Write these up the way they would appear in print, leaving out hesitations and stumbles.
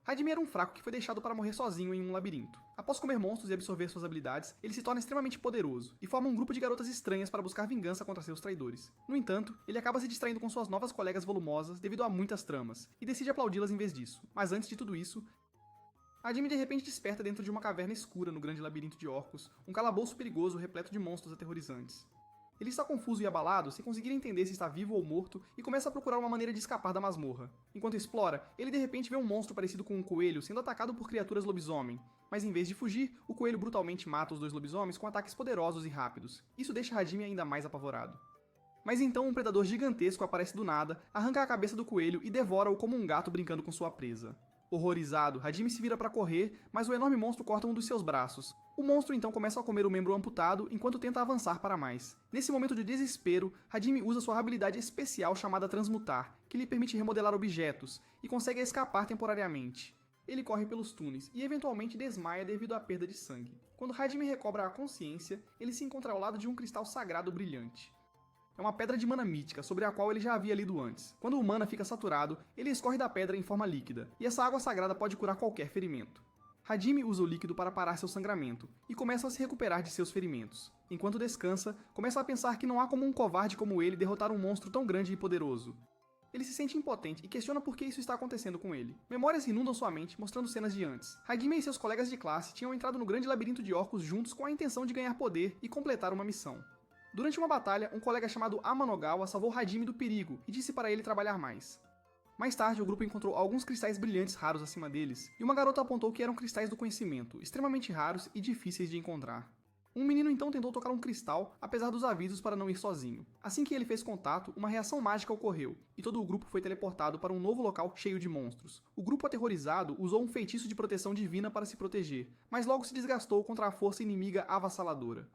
Hajime era um fraco que foi deixado para morrer sozinho em um labirinto. Após comer monstros e absorver suas habilidades, ele se torna extremamente poderoso, e forma um grupo de garotas estranhas para buscar vingança contra seus traidores. No entanto, ele acaba se distraindo com suas novas colegas volumosas devido a muitas tramas, e decide aplaudi-las em vez disso. Mas antes de tudo isso, Hajime de repente desperta dentro de uma caverna escura no grande labirinto de Orcus, um calabouço perigoso repleto de monstros aterrorizantes. Ele está confuso e abalado, sem conseguir entender se está vivo ou morto, e começa a procurar uma maneira de escapar da masmorra. Enquanto explora, ele de repente vê um monstro parecido com um coelho sendo atacado por criaturas lobisomem, mas em vez de fugir, o coelho brutalmente mata os dois lobisomens com ataques poderosos e rápidos. Isso deixa Hajime ainda mais apavorado. Mas então um predador gigantesco aparece do nada, arranca a cabeça do coelho e devora-o como um gato brincando com sua presa. Horrorizado, Hajime se vira para correr, mas o enorme monstro corta um dos seus braços. O monstro então começa a comer o membro amputado enquanto tenta avançar para mais. Nesse momento de desespero, Hajime usa sua habilidade especial chamada Transmutar, que lhe permite remodelar objetos, e consegue escapar temporariamente. Ele corre pelos túneis e eventualmente desmaia devido à perda de sangue. Quando Hajime recobra a consciência, ele se encontra ao lado de um cristal sagrado brilhante. É uma pedra de mana mítica, sobre a qual ele já havia lido antes. Quando o mana fica saturado, ele escorre da pedra em forma líquida, e essa água sagrada pode curar qualquer ferimento. Hajime usa o líquido para parar seu sangramento, e começa a se recuperar de seus ferimentos. Enquanto descansa, começa a pensar que não há como um covarde como ele derrotar um monstro tão grande e poderoso. Ele se sente impotente e questiona por que isso está acontecendo com ele. Memórias inundam sua mente, mostrando cenas de antes. Hajime e seus colegas de classe tinham entrado no grande labirinto de Orcus juntos com a intenção de ganhar poder e completar uma missão. Durante uma batalha, um colega chamado Amanogawa salvou Hajime do perigo e disse para ele trabalhar mais. Mais tarde, o grupo encontrou alguns cristais brilhantes raros acima deles, e uma garota apontou que eram cristais do conhecimento, extremamente raros e difíceis de encontrar. Um menino então tentou tocar um cristal, apesar dos avisos para não ir sozinho. Assim que ele fez contato, uma reação mágica ocorreu, e todo o grupo foi teleportado para um novo local cheio de monstros. O grupo aterrorizado usou um feitiço de proteção divina para se proteger, mas logo se desgastou contra a força inimiga avassaladora.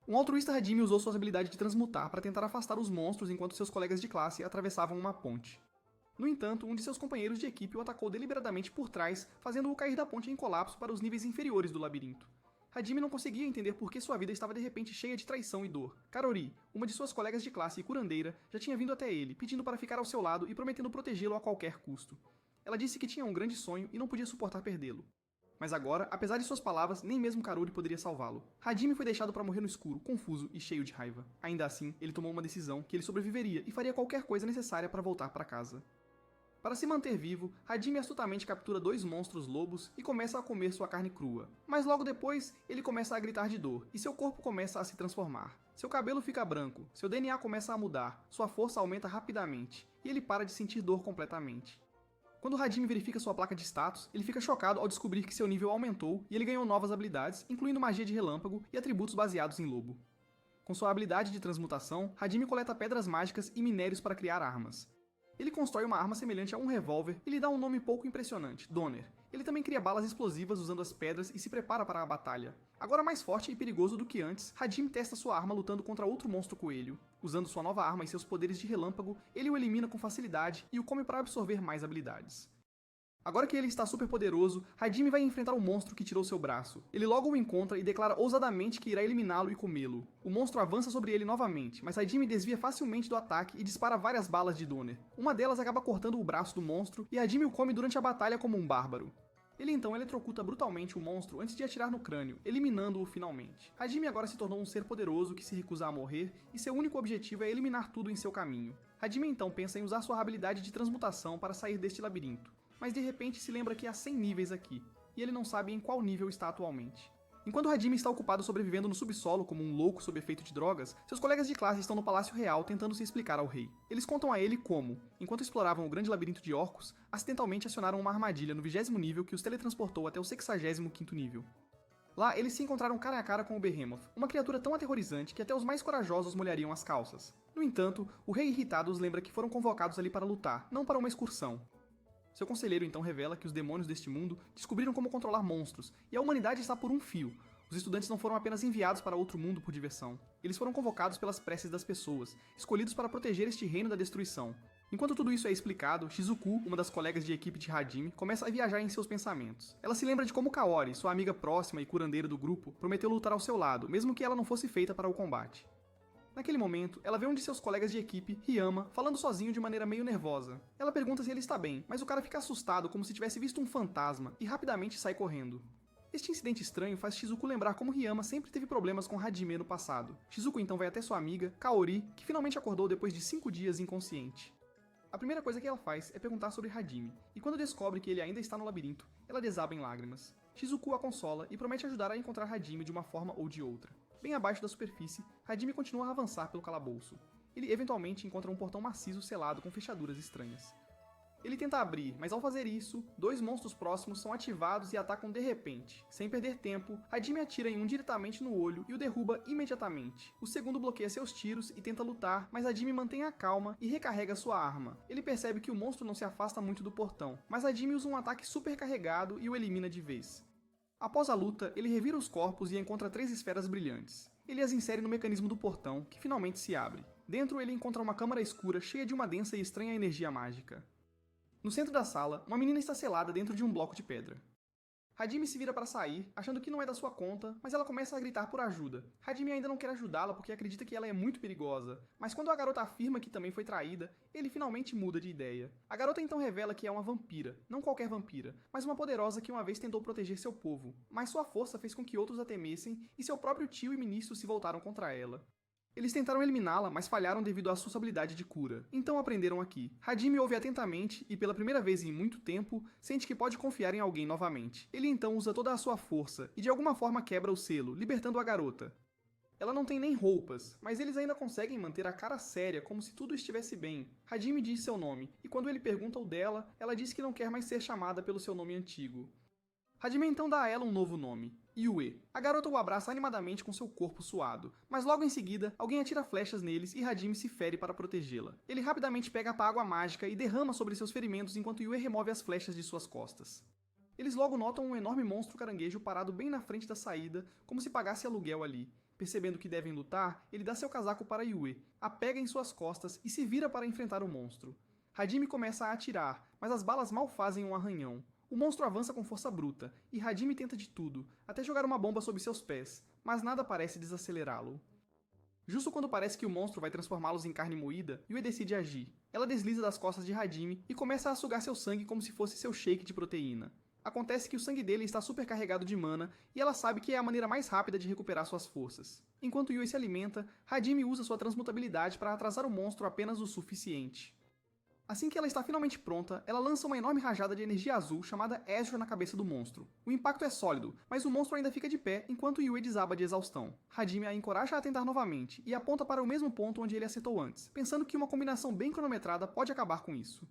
Um altruísta Hajime usou sua habilidade de transmutar para tentar afastar os monstros enquanto seus colegas de classe atravessavam uma ponte. No entanto, um de seus companheiros de equipe o atacou deliberadamente por trás, fazendo-o cair da ponte em colapso para os níveis inferiores do labirinto. Hajime não conseguia entender por que sua vida estava de repente cheia de traição e dor. Karori, uma de suas colegas de classe e curandeira, já tinha vindo até ele, pedindo para ficar ao seu lado e prometendo protegê-lo a qualquer custo. Ela disse que tinha um grande sonho e não podia suportar perdê-lo. Mas agora, apesar de suas palavras, nem mesmo Karori poderia salvá-lo. Hajime foi deixado para morrer no escuro, confuso e cheio de raiva. Ainda assim, ele tomou uma decisão que ele sobreviveria e faria qualquer coisa necessária para voltar para casa. Para se manter vivo, Hajime astutamente captura 2 monstros lobos e começa a comer sua carne crua. Mas logo depois, ele começa a gritar de dor, e seu corpo começa a se transformar. Seu cabelo fica branco, seu DNA começa a mudar, sua força aumenta rapidamente, e ele para de sentir dor completamente. Quando Hajime verifica sua placa de status, ele fica chocado ao descobrir que seu nível aumentou e ele ganhou novas habilidades, incluindo magia de relâmpago e atributos baseados em lobo. Com sua habilidade de transmutação, Hajime coleta pedras mágicas e minérios para criar armas. Ele constrói uma arma semelhante a um revólver e lhe dá um nome pouco impressionante, Donner. Ele também cria balas explosivas usando as pedras e se prepara para a batalha. Agora mais forte e perigoso do que antes, Hajime testa sua arma lutando contra outro monstro coelho. Usando sua nova arma e seus poderes de relâmpago, ele o elimina com facilidade e o come para absorver mais habilidades. Agora que ele está super poderoso, Hajime vai enfrentar o monstro que tirou seu braço. Ele logo o encontra e declara ousadamente que irá eliminá-lo e comê-lo. O monstro avança sobre ele novamente, mas Hajime desvia facilmente do ataque e dispara várias balas de Donner. Uma delas acaba cortando o braço do monstro e Hajime o come durante a batalha como um bárbaro. Ele então eletrocuta brutalmente o monstro antes de atirar no crânio, eliminando-o finalmente. Hajime agora se tornou um ser poderoso que se recusa a morrer, e seu único objetivo é eliminar tudo em seu caminho. Hajime então pensa em usar sua habilidade de transmutação para sair deste labirinto, mas de repente se lembra que há 100 níveis aqui, e ele não sabe em qual nível está atualmente. Enquanto Hajime está ocupado sobrevivendo no subsolo como um louco sob efeito de drogas, seus colegas de classe estão no Palácio Real tentando se explicar ao rei. Eles contam a ele como, enquanto exploravam o grande labirinto de Orcus, acidentalmente acionaram uma armadilha no 20º nível que os teletransportou até o 65º nível. Lá, eles se encontraram cara a cara com o Behemoth, uma criatura tão aterrorizante que até os mais corajosos molhariam as calças. No entanto, o rei irritado os lembra que foram convocados ali para lutar, não para uma excursão. Seu conselheiro então revela que os demônios deste mundo descobriram como controlar monstros, e a humanidade está por um fio. Os estudantes não foram apenas enviados para outro mundo por diversão. Eles foram convocados pelas preces das pessoas, escolhidos para proteger este reino da destruição. Enquanto tudo isso é explicado, Shizuku, uma das colegas de equipe de Hajime, começa a viajar em seus pensamentos. Ela se lembra de como Kaori, sua amiga próxima e curandeira do grupo, prometeu lutar ao seu lado, mesmo que ela não fosse feita para o combate. Naquele momento, ela vê um de seus colegas de equipe, Ryama, falando sozinho de maneira meio nervosa. Ela pergunta se ele está bem, mas o cara fica assustado como se tivesse visto um fantasma e rapidamente sai correndo. Este incidente estranho faz Shizuku lembrar como Ryama sempre teve problemas com Hajime no passado. Shizuku então vai até sua amiga, Kaori, que finalmente acordou depois de 5 dias inconsciente. A primeira coisa que ela faz é perguntar sobre Hajime, e quando descobre que ele ainda está no labirinto, ela desaba em lágrimas. Shizuku a consola e promete ajudar a encontrar Hajime de uma forma ou de outra. Bem abaixo da superfície, Hajime continua a avançar pelo calabouço. Ele eventualmente encontra um portão maciço selado com fechaduras estranhas. Ele tenta abrir, mas ao fazer isso, 2 monstros próximos são ativados e atacam de repente. Sem perder tempo, Hajime atira em um diretamente no olho e o derruba imediatamente. O segundo bloqueia seus tiros e tenta lutar, mas Hajime mantém a calma e recarrega sua arma. Ele percebe que o monstro não se afasta muito do portão, mas Hajime usa um ataque super carregado e o elimina de vez. Após a luta, ele revira os corpos e encontra 3 esferas brilhantes. Ele as insere no mecanismo do portão, que finalmente se abre. Dentro ele encontra uma câmara escura cheia de uma densa e estranha energia mágica. No centro da sala, uma menina está selada dentro de um bloco de pedra. Hajime se vira para sair, achando que não é da sua conta, mas ela começa a gritar por ajuda. Hajime ainda não quer ajudá-la porque acredita que ela é muito perigosa, mas quando a garota afirma que também foi traída, ele finalmente muda de ideia. A garota então revela que é uma vampira, não qualquer vampira, mas uma poderosa que uma vez tentou proteger seu povo, mas sua força fez com que outros a temessem e seu próprio tio e ministro se voltaram contra ela. Eles tentaram eliminá-la, mas falharam devido à sua habilidade de cura. Então aprenderam aqui. Hajime ouve atentamente e, pela primeira vez em muito tempo, sente que pode confiar em alguém novamente. Ele então usa toda a sua força e de alguma forma quebra o selo, libertando a garota. Ela não tem nem roupas, mas eles ainda conseguem manter a cara séria, como se tudo estivesse bem. Hajime diz seu nome, e quando ele pergunta o dela, ela diz que não quer mais ser chamada pelo seu nome antigo. Hajime então dá a ela um novo nome, Yue. A garota o abraça animadamente com seu corpo suado, mas logo em seguida, alguém atira flechas neles e Hajime se fere para protegê-la. Ele rapidamente pega a água mágica e derrama sobre seus ferimentos enquanto Yue remove as flechas de suas costas. Eles logo notam um enorme monstro caranguejo parado bem na frente da saída, como se pagasse aluguel ali. Percebendo que devem lutar, ele dá seu casaco para Yue, a pega em suas costas e se vira para enfrentar o monstro. Hajime começa a atirar, mas as balas mal fazem um arranhão. O monstro avança com força bruta, e Hajime tenta de tudo, até jogar uma bomba sob seus pés, mas nada parece desacelerá-lo. Justo quando parece que o monstro vai transformá-los em carne moída, Yue decide agir. Ela desliza das costas de Hajime e começa a sugar seu sangue como se fosse seu shake de proteína. Acontece que o sangue dele está supercarregado de mana, e ela sabe que é a maneira mais rápida de recuperar suas forças. Enquanto Yue se alimenta, Hajime usa sua transmutabilidade para atrasar o monstro apenas o suficiente. Assim que ela está finalmente pronta, ela lança uma enorme rajada de energia azul chamada Ezra na cabeça do monstro. O impacto é sólido, mas o monstro ainda fica de pé enquanto Yue desaba de exaustão. Hajime a encoraja a tentar novamente e aponta para o mesmo ponto onde ele acertou antes, pensando que uma combinação bem cronometrada pode acabar com isso.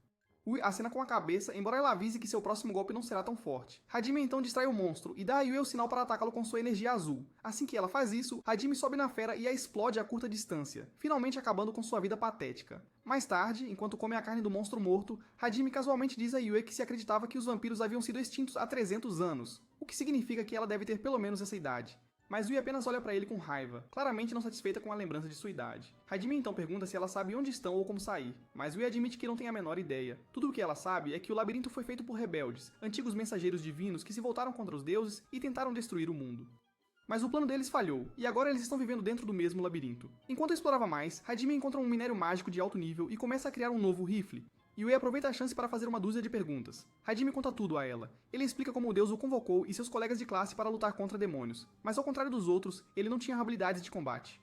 Yue acena com a cabeça, embora ela avise que seu próximo golpe não será tão forte. Hajime então distrai o monstro e dá a Yue o sinal para atacá-lo com sua energia azul. Assim que ela faz isso, Hajime sobe na fera e a explode a curta distância, finalmente acabando com sua vida patética. Mais tarde, enquanto come a carne do monstro morto, Hajime casualmente diz a Yue que se acreditava que os vampiros haviam sido extintos há 300 anos, o que significa que ela deve ter pelo menos essa idade. Mas Yue apenas olha para ele com raiva, claramente não satisfeita com a lembrança de sua idade. Hajime então pergunta se ela sabe onde estão ou como sair, mas Yue admite que não tem a menor ideia. Tudo o que ela sabe é que o labirinto foi feito por rebeldes, antigos mensageiros divinos que se voltaram contra os deuses e tentaram destruir o mundo. Mas o plano deles falhou, e agora eles estão vivendo dentro do mesmo labirinto. Enquanto explorava mais, Hajime encontra um minério mágico de alto nível e começa a criar um novo rifle. Yue aproveita a chance para fazer uma dúzia de perguntas. Hajime conta tudo a ela. Ele explica como o deus o convocou e seus colegas de classe para lutar contra demônios, mas ao contrário dos outros, ele não tinha habilidades de combate.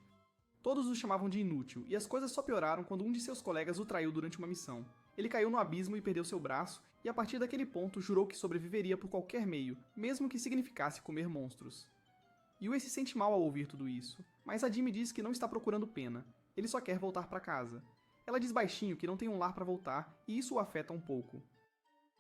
Todos o chamavam de inútil, e as coisas só pioraram quando um de seus colegas o traiu durante uma missão. Ele caiu no abismo e perdeu seu braço, e a partir daquele ponto jurou que sobreviveria por qualquer meio, mesmo que significasse comer monstros. Yue se sente mal ao ouvir tudo isso, mas Hajime diz que não está procurando pena, ele só quer voltar para casa. Ela diz baixinho que não tem um lar para voltar, e isso o afeta um pouco.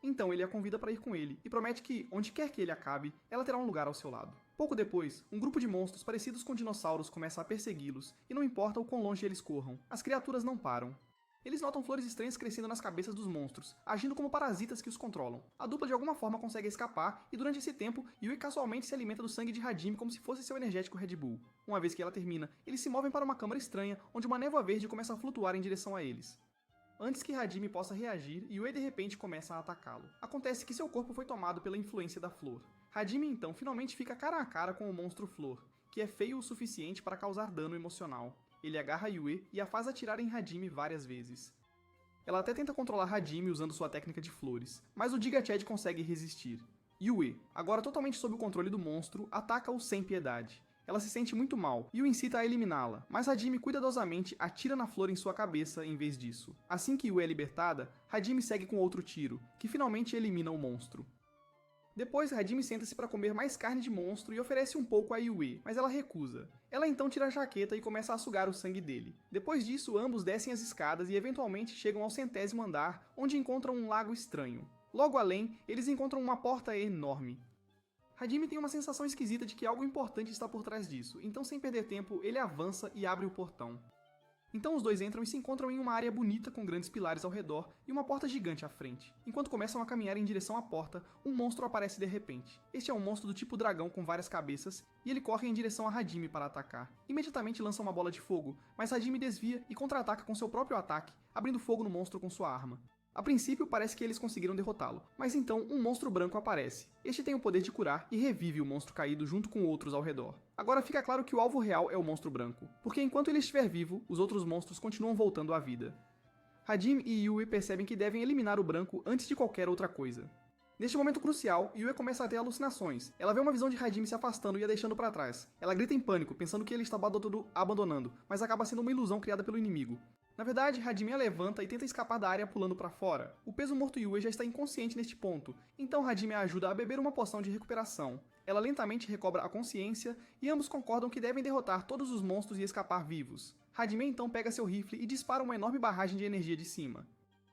Então ele a convida para ir com ele, e promete que, onde quer que ele acabe, ela terá um lugar ao seu lado. Pouco depois, um grupo de monstros parecidos com dinossauros começa a persegui-los, e não importa o quão longe eles corram, as criaturas não param. Eles notam flores estranhas crescendo nas cabeças dos monstros, agindo como parasitas que os controlam. A dupla de alguma forma consegue escapar, e durante esse tempo, Yui casualmente se alimenta do sangue de Hajime como se fosse seu energético Red Bull. Uma vez que ela termina, eles se movem para uma câmara estranha, onde uma névoa verde começa a flutuar em direção a eles. Antes que Hajime possa reagir, Yue de repente começa a atacá-lo. Acontece que seu corpo foi tomado pela influência da flor. Hajime então finalmente fica cara a cara com o monstro flor, que é feio o suficiente para causar dano emocional. Ele agarra Yue e a faz atirar em Hajime várias vezes. Ela até tenta controlar Hajime usando sua técnica de flores, mas o Giga Chad consegue resistir. Yue, agora totalmente sob o controle do monstro, ataca-o sem piedade. Ela se sente muito mal e o incita a eliminá-la, mas Hajime cuidadosamente atira na flor em sua cabeça em vez disso. Assim que Yue é libertada, Hajime segue com outro tiro, que finalmente elimina o monstro. Depois, Hajime senta-se para comer mais carne de monstro e oferece um pouco a Yue, mas ela recusa. Ela então tira a jaqueta e começa a sugar o sangue dele. Depois disso, ambos descem as escadas e eventualmente chegam ao 100º andar, onde encontram um lago estranho. Logo além, eles encontram uma porta enorme. Hajime tem uma sensação esquisita de que algo importante está por trás disso, então sem perder tempo, ele avança e abre o portão. Então os dois entram e se encontram em uma área bonita com grandes pilares ao redor e uma porta gigante à frente. Enquanto começam a caminhar em direção à porta, um monstro aparece de repente. Este é um monstro do tipo dragão com várias cabeças, e ele corre em direção a Hajime para atacar. Imediatamente lança uma bola de fogo, mas Hajime desvia e contra-ataca com seu próprio ataque, abrindo fogo no monstro com sua arma. A princípio parece que eles conseguiram derrotá-lo, mas então um monstro branco aparece. Este tem o poder de curar e revive o monstro caído junto com outros ao redor. Agora fica claro que o alvo real é o monstro branco, porque enquanto ele estiver vivo, os outros monstros continuam voltando à vida. Hajime e Yue percebem que devem eliminar o branco antes de qualquer outra coisa. Neste momento crucial, Yue começa a ter alucinações. Ela vê uma visão de Hajime se afastando e a deixando para trás. Ela grita em pânico, pensando que ele está abandonando, mas acaba sendo uma ilusão criada pelo inimigo. Na verdade, Hajime a levanta e tenta escapar da área pulando para fora. O peso morto Yue já está inconsciente neste ponto, então Hajime a ajuda a beber uma poção de recuperação. Ela lentamente recobra a consciência e ambos concordam que devem derrotar todos os monstros e escapar vivos. Hajime então pega seu rifle e dispara uma enorme barragem de energia de cima.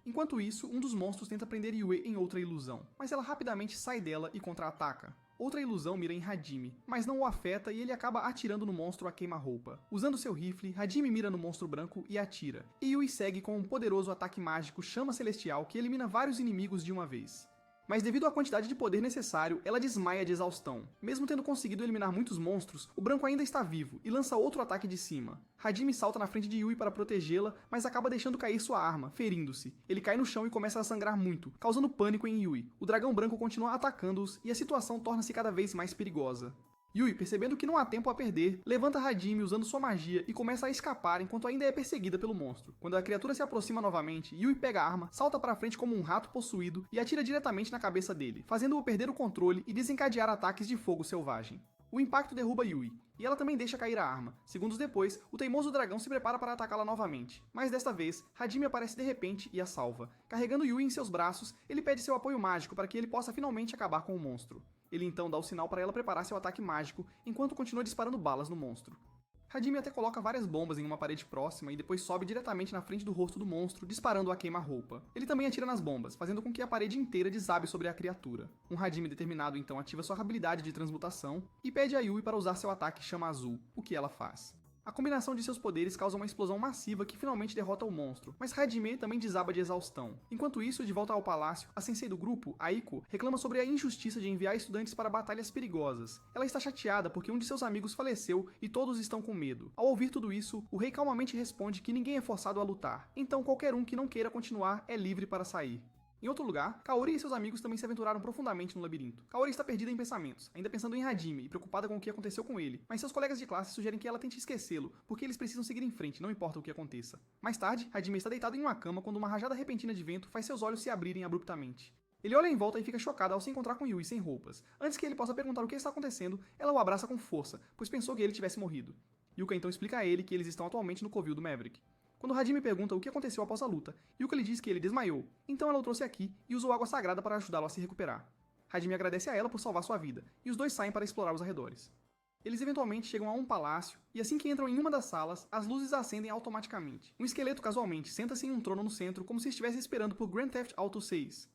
Enquanto isso, um dos monstros tenta prender Yue em outra ilusão, mas ela rapidamente sai dela e contra-ataca. Outra ilusão mira em Hajime, mas não o afeta e ele acaba atirando no monstro a queima-roupa. Usando seu rifle, Hajime mira no monstro branco e atira. E Yue segue com um poderoso ataque mágico Chama Celestial que elimina vários inimigos de uma vez. Mas devido à quantidade de poder necessário, ela desmaia de exaustão. Mesmo tendo conseguido eliminar muitos monstros, o branco ainda está vivo e lança outro ataque de cima. Hajime salta na frente de Yue para protegê-la, mas acaba deixando cair sua arma, ferindo-se. Ele cai no chão e começa a sangrar muito, causando pânico em Yue. O dragão branco continua atacando-os e a situação torna-se cada vez mais perigosa. Yue, percebendo que não há tempo a perder, levanta Hajime usando sua magia e começa a escapar enquanto ainda é perseguida pelo monstro. Quando a criatura se aproxima novamente, Yue pega a arma, salta para frente como um rato possuído e atira diretamente na cabeça dele, fazendo-o perder o controle e desencadear ataques de fogo selvagem. O impacto derruba Yue, e ela também deixa cair a arma. Segundos depois, o teimoso dragão se prepara para atacá-la novamente. Mas desta vez, Hajime aparece de repente e a salva. Carregando Yue em seus braços, ele pede seu apoio mágico para que ele possa finalmente acabar com o monstro. Ele então dá o sinal para ela preparar seu ataque mágico, enquanto continua disparando balas no monstro. Hajime até coloca várias bombas em uma parede próxima e depois sobe diretamente na frente do rosto do monstro, disparando a queima-roupa. Ele também atira nas bombas, fazendo com que a parede inteira desabe sobre a criatura. Um Hajime determinado então ativa sua habilidade de transmutação e pede a Yue para usar seu ataque Chama Azul, o que ela faz. A combinação de seus poderes causa uma explosão massiva que finalmente derrota o monstro, mas Hajime também desaba de exaustão. Enquanto isso, de volta ao palácio, a sensei do grupo, Aiko, reclama sobre a injustiça de enviar estudantes para batalhas perigosas. Ela está chateada porque um de seus amigos faleceu e todos estão com medo. Ao ouvir tudo isso, o rei calmamente responde que ninguém é forçado a lutar, então qualquer um que não queira continuar é livre para sair. Em outro lugar, Kaori e seus amigos também se aventuraram profundamente no labirinto. Kaori está perdida em pensamentos, ainda pensando em Hajime e preocupada com o que aconteceu com ele, mas seus colegas de classe sugerem que ela tente esquecê-lo, porque eles precisam seguir em frente, não importa o que aconteça. Mais tarde, Hajime está deitado em uma cama quando uma rajada repentina de vento faz seus olhos se abrirem abruptamente. Ele olha em volta e fica chocado ao se encontrar com Yui sem roupas. Antes que ele possa perguntar o que está acontecendo, ela o abraça com força, pois pensou que ele tivesse morrido. Yuka então explica a ele que eles estão atualmente no covil do Maverick. Quando Hajime pergunta o que aconteceu após a luta, Yuka lhe diz que ele desmaiou, então ela o trouxe aqui e usou água sagrada para ajudá-lo a se recuperar. Hajime agradece a ela por salvar sua vida, e os dois saem para explorar os arredores. Eles eventualmente chegam a um palácio, e assim que entram em uma das salas, as luzes acendem automaticamente. Um esqueleto casualmente senta-se em um trono no centro como se estivesse esperando por Grand Theft Auto 6.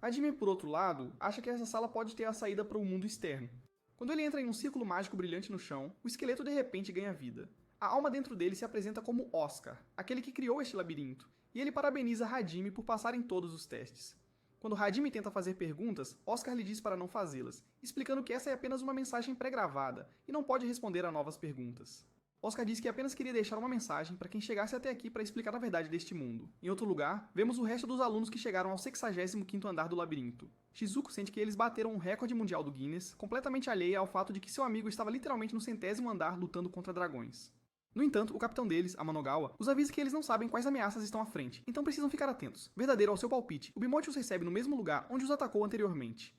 Hajime, por outro lado, acha que essa sala pode ter a saída para o mundo externo. Quando ele entra em um círculo mágico brilhante no chão, o esqueleto de repente ganha vida. A alma dentro dele se apresenta como Oscar, aquele que criou este labirinto, e ele parabeniza Hajime por passar em todos os testes. Quando Hajime tenta fazer perguntas, Oscar lhe diz para não fazê-las, explicando que essa é apenas uma mensagem pré-gravada e não pode responder a novas perguntas. Oscar diz que apenas queria deixar uma mensagem para quem chegasse até aqui para explicar a verdade deste mundo. Em outro lugar, vemos o resto dos alunos que chegaram ao 65º andar do labirinto. Shizuko sente que eles bateram um recorde mundial do Guinness, completamente alheia ao fato de que seu amigo estava literalmente no 100º andar lutando contra dragões. No entanto, o capitão deles, Amanogawa, os avisa que eles não sabem quais ameaças estão à frente, então precisam ficar atentos. Verdadeiro ao seu palpite, o Bimote os recebe no mesmo lugar onde os atacou anteriormente.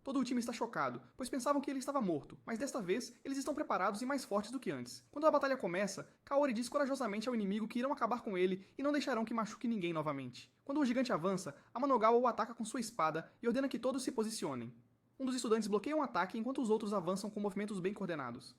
Todo o time está chocado, pois pensavam que ele estava morto, mas desta vez eles estão preparados e mais fortes do que antes. Quando a batalha começa, Kaori diz corajosamente ao inimigo que irão acabar com ele e não deixarão que machuque ninguém novamente. Quando o gigante avança, Amanogawa o ataca com sua espada e ordena que todos se posicionem. Um dos estudantes bloqueia um ataque enquanto os outros avançam com movimentos bem coordenados.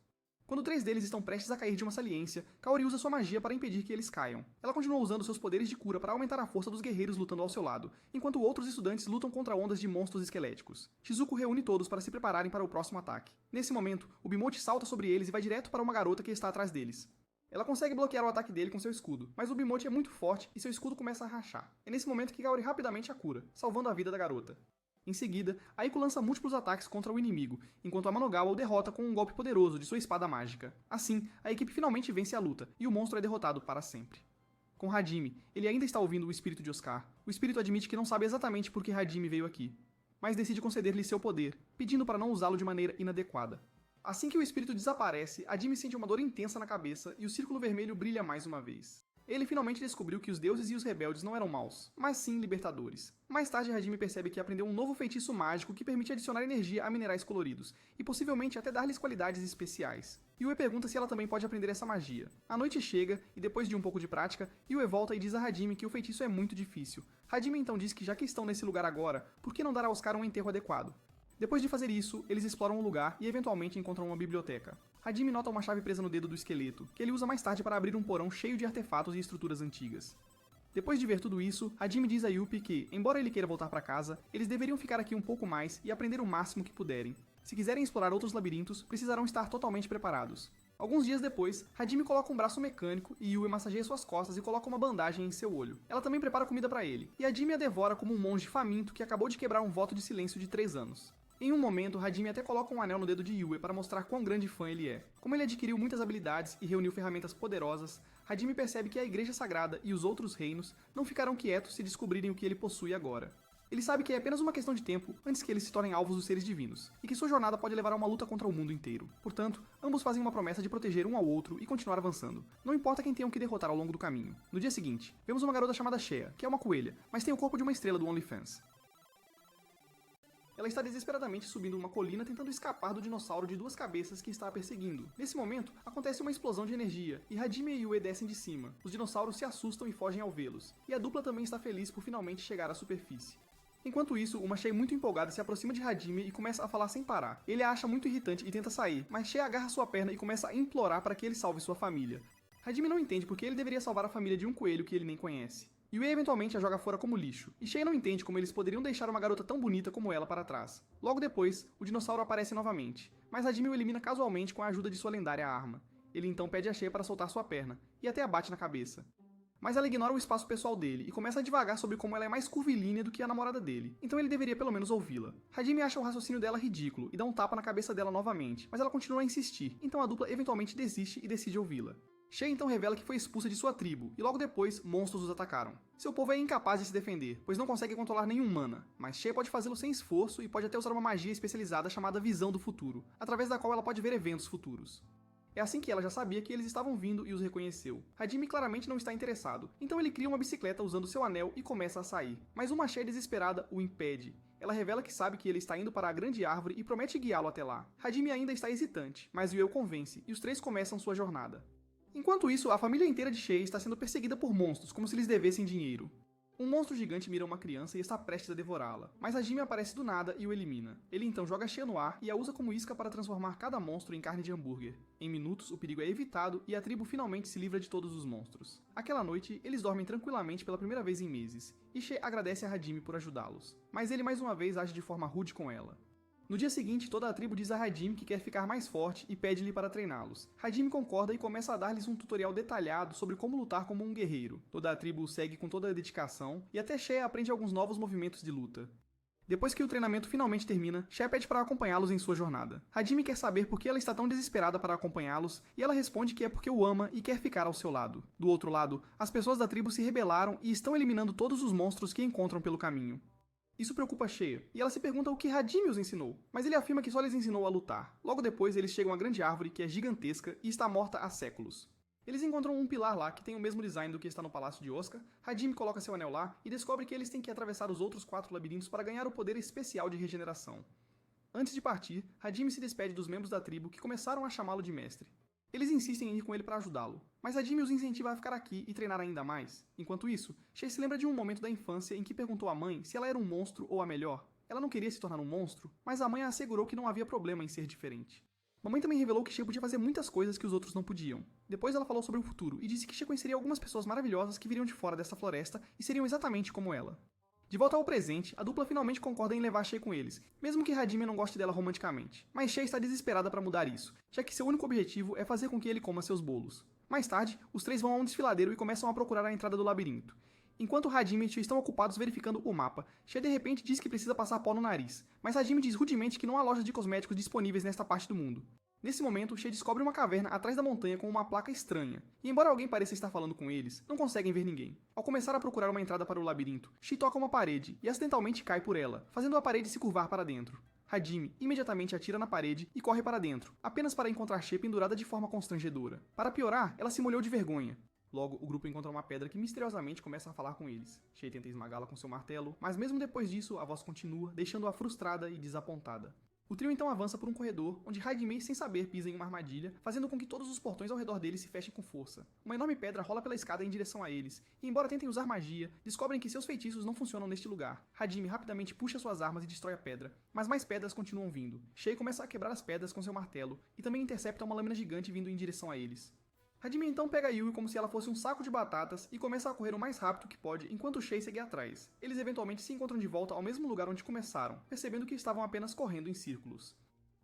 Quando 3 deles estão prestes a cair de uma saliência, Kaori usa sua magia para impedir que eles caiam. Ela continua usando seus poderes de cura para aumentar a força dos guerreiros lutando ao seu lado, enquanto outros estudantes lutam contra ondas de monstros esqueléticos. Shizuko reúne todos para se prepararem para o próximo ataque. Nesse momento, o Bimote salta sobre eles e vai direto para uma garota que está atrás deles. Ela consegue bloquear o ataque dele com seu escudo, mas o Bimote é muito forte e seu escudo começa a rachar. É nesse momento que Kaori rapidamente a cura, salvando a vida da garota. Em seguida, Aiko lança múltiplos ataques contra o inimigo, enquanto Amanogawa o derrota com um golpe poderoso de sua espada mágica. Assim, a equipe finalmente vence a luta, e o monstro é derrotado para sempre. Com Hajime, ele ainda está ouvindo o espírito de Oscar. O espírito admite que não sabe exatamente por que Hajime veio aqui, mas decide conceder-lhe seu poder, pedindo para não usá-lo de maneira inadequada. Assim que o espírito desaparece, Hajime sente uma dor intensa na cabeça e o círculo vermelho brilha mais uma vez. Ele finalmente descobriu que os deuses e os rebeldes não eram maus, mas sim libertadores. Mais tarde, Hajime percebe que aprendeu um novo feitiço mágico que permite adicionar energia a minerais coloridos, e possivelmente até dar-lhes qualidades especiais. Yue pergunta se ela também pode aprender essa magia. A noite chega, e depois de um pouco de prática, Yue volta e diz a Hajime que o feitiço é muito difícil. Hajime então diz que já que estão nesse lugar agora, por que não dar a Oscar um enterro adequado? Depois de fazer isso, eles exploram o lugar e eventualmente encontram uma biblioteca. Hajime nota uma chave presa no dedo do esqueleto, que ele usa mais tarde para abrir um porão cheio de artefatos e estruturas antigas. Depois de ver tudo isso, Hajime diz a Yuppie que, embora ele queira voltar para casa, eles deveriam ficar aqui um pouco mais e aprender o máximo que puderem. Se quiserem explorar outros labirintos, precisarão estar totalmente preparados. Alguns dias depois, Hajime coloca um braço mecânico e Yue massageia suas costas e coloca uma bandagem em seu olho. Ela também prepara comida para ele, e Hajime a devora como um monge faminto que acabou de quebrar um voto de silêncio de 3 anos. Em um momento, Hajime até coloca um anel no dedo de Yue para mostrar quão grande fã ele é. Como ele adquiriu muitas habilidades e reuniu ferramentas poderosas, Hajime percebe que a Igreja Sagrada e os outros reinos não ficarão quietos se descobrirem o que ele possui agora. Ele sabe que é apenas uma questão de tempo antes que eles se tornem alvos dos seres divinos, e que sua jornada pode levar a uma luta contra o mundo inteiro. Portanto, ambos fazem uma promessa de proteger um ao outro e continuar avançando. Não importa quem tenham que derrotar ao longo do caminho. No dia seguinte, vemos uma garota chamada Shea, que é uma coelha, mas tem o corpo de uma estrela do OnlyFans. Ela está desesperadamente subindo uma colina tentando escapar do dinossauro de 2 cabeças que está a perseguindo. Nesse momento, acontece uma explosão de energia, e Hajime e Yue descem de cima. Os dinossauros se assustam e fogem ao vê-los, e a dupla também está feliz por finalmente chegar à superfície. Enquanto isso, uma Shea muito empolgada se aproxima de Hajime e começa a falar sem parar. Ele a acha muito irritante e tenta sair, mas Shea agarra sua perna e começa a implorar para que ele salve sua família. Hajime não entende porque ele deveria salvar a família de um coelho que ele nem conhece. Yue eventualmente a joga fora como lixo, e Shea não entende como eles poderiam deixar uma garota tão bonita como ela para trás. Logo depois, o dinossauro aparece novamente, mas Hajime o elimina casualmente com a ajuda de sua lendária arma. Ele então pede a Shea para soltar sua perna, e até a bate na cabeça. Mas ela ignora o espaço pessoal dele e começa a divagar sobre como ela é mais curvilínea do que a namorada dele, então ele deveria pelo menos ouvi-la. Hajime acha o raciocínio dela ridículo e dá um tapa na cabeça dela novamente, mas ela continua a insistir, então a dupla eventualmente desiste e decide ouvi-la. Shea então revela que foi expulsa de sua tribo, e logo depois, monstros os atacaram. Seu povo é incapaz de se defender, pois não consegue controlar nenhum mana, mas Shea pode fazê-lo sem esforço e pode até usar uma magia especializada chamada Visão do Futuro, através da qual ela pode ver eventos futuros. É assim que ela já sabia que eles estavam vindo e os reconheceu. Hajime claramente não está interessado, então ele cria uma bicicleta usando seu anel e começa a sair. Mas uma Shea desesperada o impede. Ela revela que sabe que ele está indo para a grande árvore e promete guiá-lo até lá. Hajime ainda está hesitante, mas Yue o convence, e os 3 começam sua jornada. Enquanto isso, a família inteira de Shea está sendo perseguida por monstros, como se lhes devessem dinheiro. Um monstro gigante mira uma criança e está prestes a devorá-la, mas Hajime aparece do nada e o elimina. Ele então joga Shea no ar e a usa como isca para transformar cada monstro em carne de hambúrguer. Em minutos, o perigo é evitado e a tribo finalmente se livra de todos os monstros. Aquela noite, eles dormem tranquilamente pela primeira vez em meses, e Shea agradece a Hajime por ajudá-los, mas ele mais uma vez age de forma rude com ela. No dia seguinte, toda a tribo diz a Hajime que quer ficar mais forte e pede-lhe para treiná-los. Hajime concorda e começa a dar-lhes um tutorial detalhado sobre como lutar como um guerreiro. Toda a tribo segue com toda a dedicação, e até Shea aprende alguns novos movimentos de luta. Depois que o treinamento finalmente termina, Shea pede para acompanhá-los em sua jornada. Hajime quer saber por que ela está tão desesperada para acompanhá-los, e ela responde que é porque o ama e quer ficar ao seu lado. Do outro lado, as pessoas da tribo se rebelaram e estão eliminando todos os monstros que encontram pelo caminho. Isso preocupa Shea, e ela se pergunta o que Hajime os ensinou, mas ele afirma que só lhes ensinou a lutar. Logo depois, eles chegam à grande árvore, que é gigantesca e está morta há séculos. Eles encontram um pilar lá que tem o mesmo design do que está no Palácio de Oscar, Hajime coloca seu anel lá e descobre que eles têm que atravessar os outros 4 labirintos para ganhar o poder especial de regeneração. Antes de partir, Hajime se despede dos membros da tribo que começaram a chamá-lo de mestre. Eles insistem em ir com ele para ajudá-lo, mas Hajime os incentiva a ficar aqui e treinar ainda mais. Enquanto isso, Shei se lembra de um momento da infância em que perguntou à mãe se ela era um monstro ou a melhor. Ela não queria se tornar um monstro, mas a mãe a assegurou que não havia problema em ser diferente. Mamãe também revelou que Shei podia fazer muitas coisas que os outros não podiam. Depois ela falou sobre o futuro e disse que Shei conheceria algumas pessoas maravilhosas que viriam de fora dessa floresta e seriam exatamente como ela. De volta ao presente, a dupla finalmente concorda em levar Shei com eles, mesmo que Hajime não goste dela romanticamente. Mas Shei está desesperada para mudar isso, já que seu único objetivo é fazer com que ele coma seus bolos. Mais tarde, os três vão a um desfiladeiro e começam a procurar a entrada do labirinto. Enquanto Hajime e Shei estão ocupados verificando o mapa, Shei de repente diz que precisa passar pó no nariz, mas Hajime diz rudemente que não há lojas de cosméticos disponíveis nesta parte do mundo. Nesse momento, Shei descobre uma caverna atrás da montanha com uma placa estranha, e embora alguém pareça estar falando com eles, não conseguem ver ninguém. Ao começar a procurar uma entrada para o labirinto, Shei toca uma parede e acidentalmente cai por ela, fazendo a parede se curvar para dentro. Hajime imediatamente atira na parede e corre para dentro, apenas para encontrar Shei pendurada de forma constrangedora. Para piorar, ela se molhou de vergonha. Logo, o grupo encontra uma pedra que misteriosamente começa a falar com eles. Shei tenta esmagá-la com seu martelo, mas mesmo depois disso, a voz continua, deixando-a frustrada e desapontada. O trio então avança por um corredor, onde Hajime, sem saber, pisa em uma armadilha, fazendo com que todos os portões ao redor deles se fechem com força. Uma enorme pedra rola pela escada em direção a eles, e embora tentem usar magia, descobrem que seus feitiços não funcionam neste lugar. Hajime rapidamente puxa suas armas e destrói a pedra, mas mais pedras continuam vindo. Shei começa a quebrar as pedras com seu martelo, e também intercepta uma lâmina gigante vindo em direção a eles. Hajime então pega Yui como se ela fosse um saco de batatas e começa a correr o mais rápido que pode enquanto Shei segue atrás. Eles eventualmente se encontram de volta ao mesmo lugar onde começaram, percebendo que estavam apenas correndo em círculos.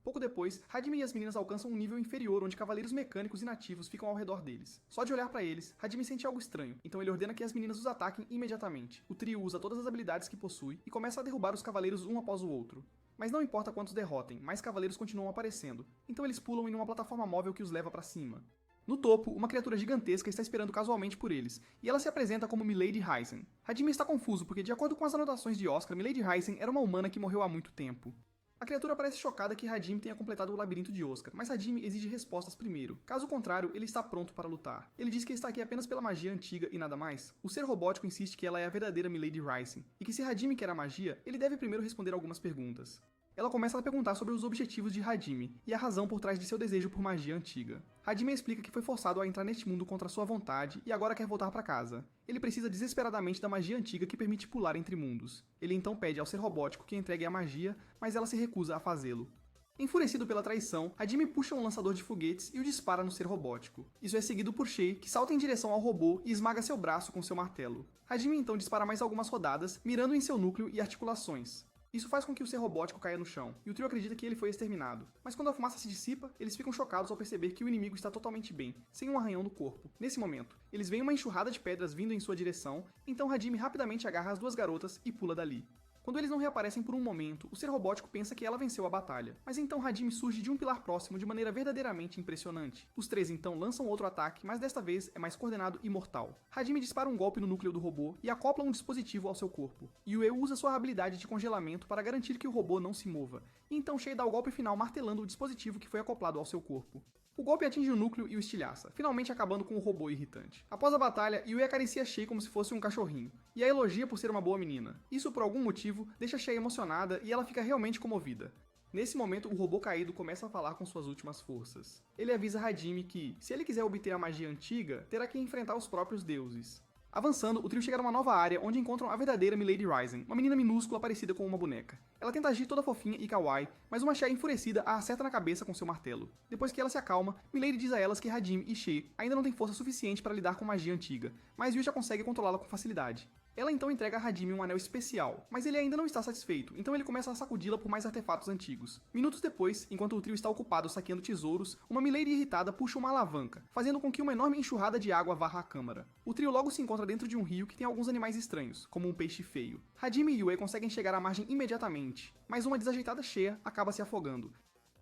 Pouco depois, Hajime e as meninas alcançam um nível inferior onde cavaleiros mecânicos inativos ficam ao redor deles. Só de olhar para eles, Hajime sente algo estranho, então ele ordena que as meninas os ataquem imediatamente. O trio usa todas as habilidades que possui e começa a derrubar os cavaleiros um após o outro. Mas não importa quantos derrotem, mais cavaleiros continuam aparecendo, então eles pulam em uma plataforma móvel que os leva para cima. No topo, uma criatura gigantesca está esperando casualmente por eles, e ela se apresenta como Milady Heisen. Hajime está confuso porque, de acordo com as anotações de Oscar, Milady Heisen era uma humana que morreu há muito tempo. A criatura parece chocada que Hajime tenha completado o labirinto de Oscar, mas Hajime exige respostas primeiro. Caso contrário, ele está pronto para lutar. Ele diz que está aqui apenas pela magia antiga e nada mais. O ser robótico insiste que ela é a verdadeira Milady Heisen, e que se Hajime quer a magia, ele deve primeiro responder algumas perguntas. Ela começa a perguntar sobre os objetivos de Hajime e a razão por trás de seu desejo por magia antiga. Hajime explica que foi forçado a entrar neste mundo contra sua vontade e agora quer voltar para casa. Ele precisa desesperadamente da magia antiga que permite pular entre mundos. Ele então pede ao ser robótico que entregue a magia, mas ela se recusa a fazê-lo. Enfurecido pela traição, Hajime puxa um lançador de foguetes e o dispara no ser robótico. Isso é seguido por Shei, que salta em direção ao robô e esmaga seu braço com seu martelo. Hajime então dispara mais algumas rodadas, mirando em seu núcleo e articulações. Isso faz com que o ser robótico caia no chão, e o trio acredita que ele foi exterminado. Mas quando a fumaça se dissipa, eles ficam chocados ao perceber que o inimigo está totalmente bem, sem um arranhão no corpo. Nesse momento, eles veem uma enxurrada de pedras vindo em sua direção, então Hajime rapidamente agarra as duas garotas e pula dali. Quando eles não reaparecem por um momento, o ser robótico pensa que ela venceu a batalha. Mas então Hajime surge de um pilar próximo de maneira verdadeiramente impressionante. Os três então lançam outro ataque, mas desta vez é mais coordenado e mortal. Hajime dispara um golpe no núcleo do robô e acopla um dispositivo ao seu corpo. Yue usa sua habilidade de congelamento para garantir que o robô não se mova. E então Shei dá o golpe final martelando o dispositivo que foi acoplado ao seu corpo. O golpe atinge o núcleo e o estilhaça, finalmente acabando com o robô irritante. Após a batalha, Yue acaricia Shei como se fosse um cachorrinho, e a elogia por ser uma boa menina. Isso, por algum motivo, deixa Shei emocionada e ela fica realmente comovida. Nesse momento, o robô caído começa a falar com suas últimas forças. Ele avisa Hajime que, se ele quiser obter a magia antiga, terá que enfrentar os próprios deuses. Avançando, o trio chega numa nova área onde encontram a verdadeira Milady Heisen, uma menina minúscula parecida com uma boneca. Ela tenta agir toda fofinha e kawaii, mas uma Shei enfurecida a acerta na cabeça com seu martelo. Depois que ela se acalma, Milady diz a elas que Hajime e Shei ainda não têm força suficiente para lidar com magia antiga, mas Yui já consegue controlá-la com facilidade. Ela então entrega a Hajime um anel especial, mas ele ainda não está satisfeito, então ele começa a sacudi-la por mais artefatos antigos. Minutos depois, enquanto o trio está ocupado saqueando tesouros, uma Milady irritada puxa uma alavanca, fazendo com que uma enorme enxurrada de água varra a câmara. O trio logo se encontra dentro de um rio que tem alguns animais estranhos, como um peixe feio. Hajime e Yue conseguem chegar à margem imediatamente, mas uma desajeitada Shea acaba se afogando.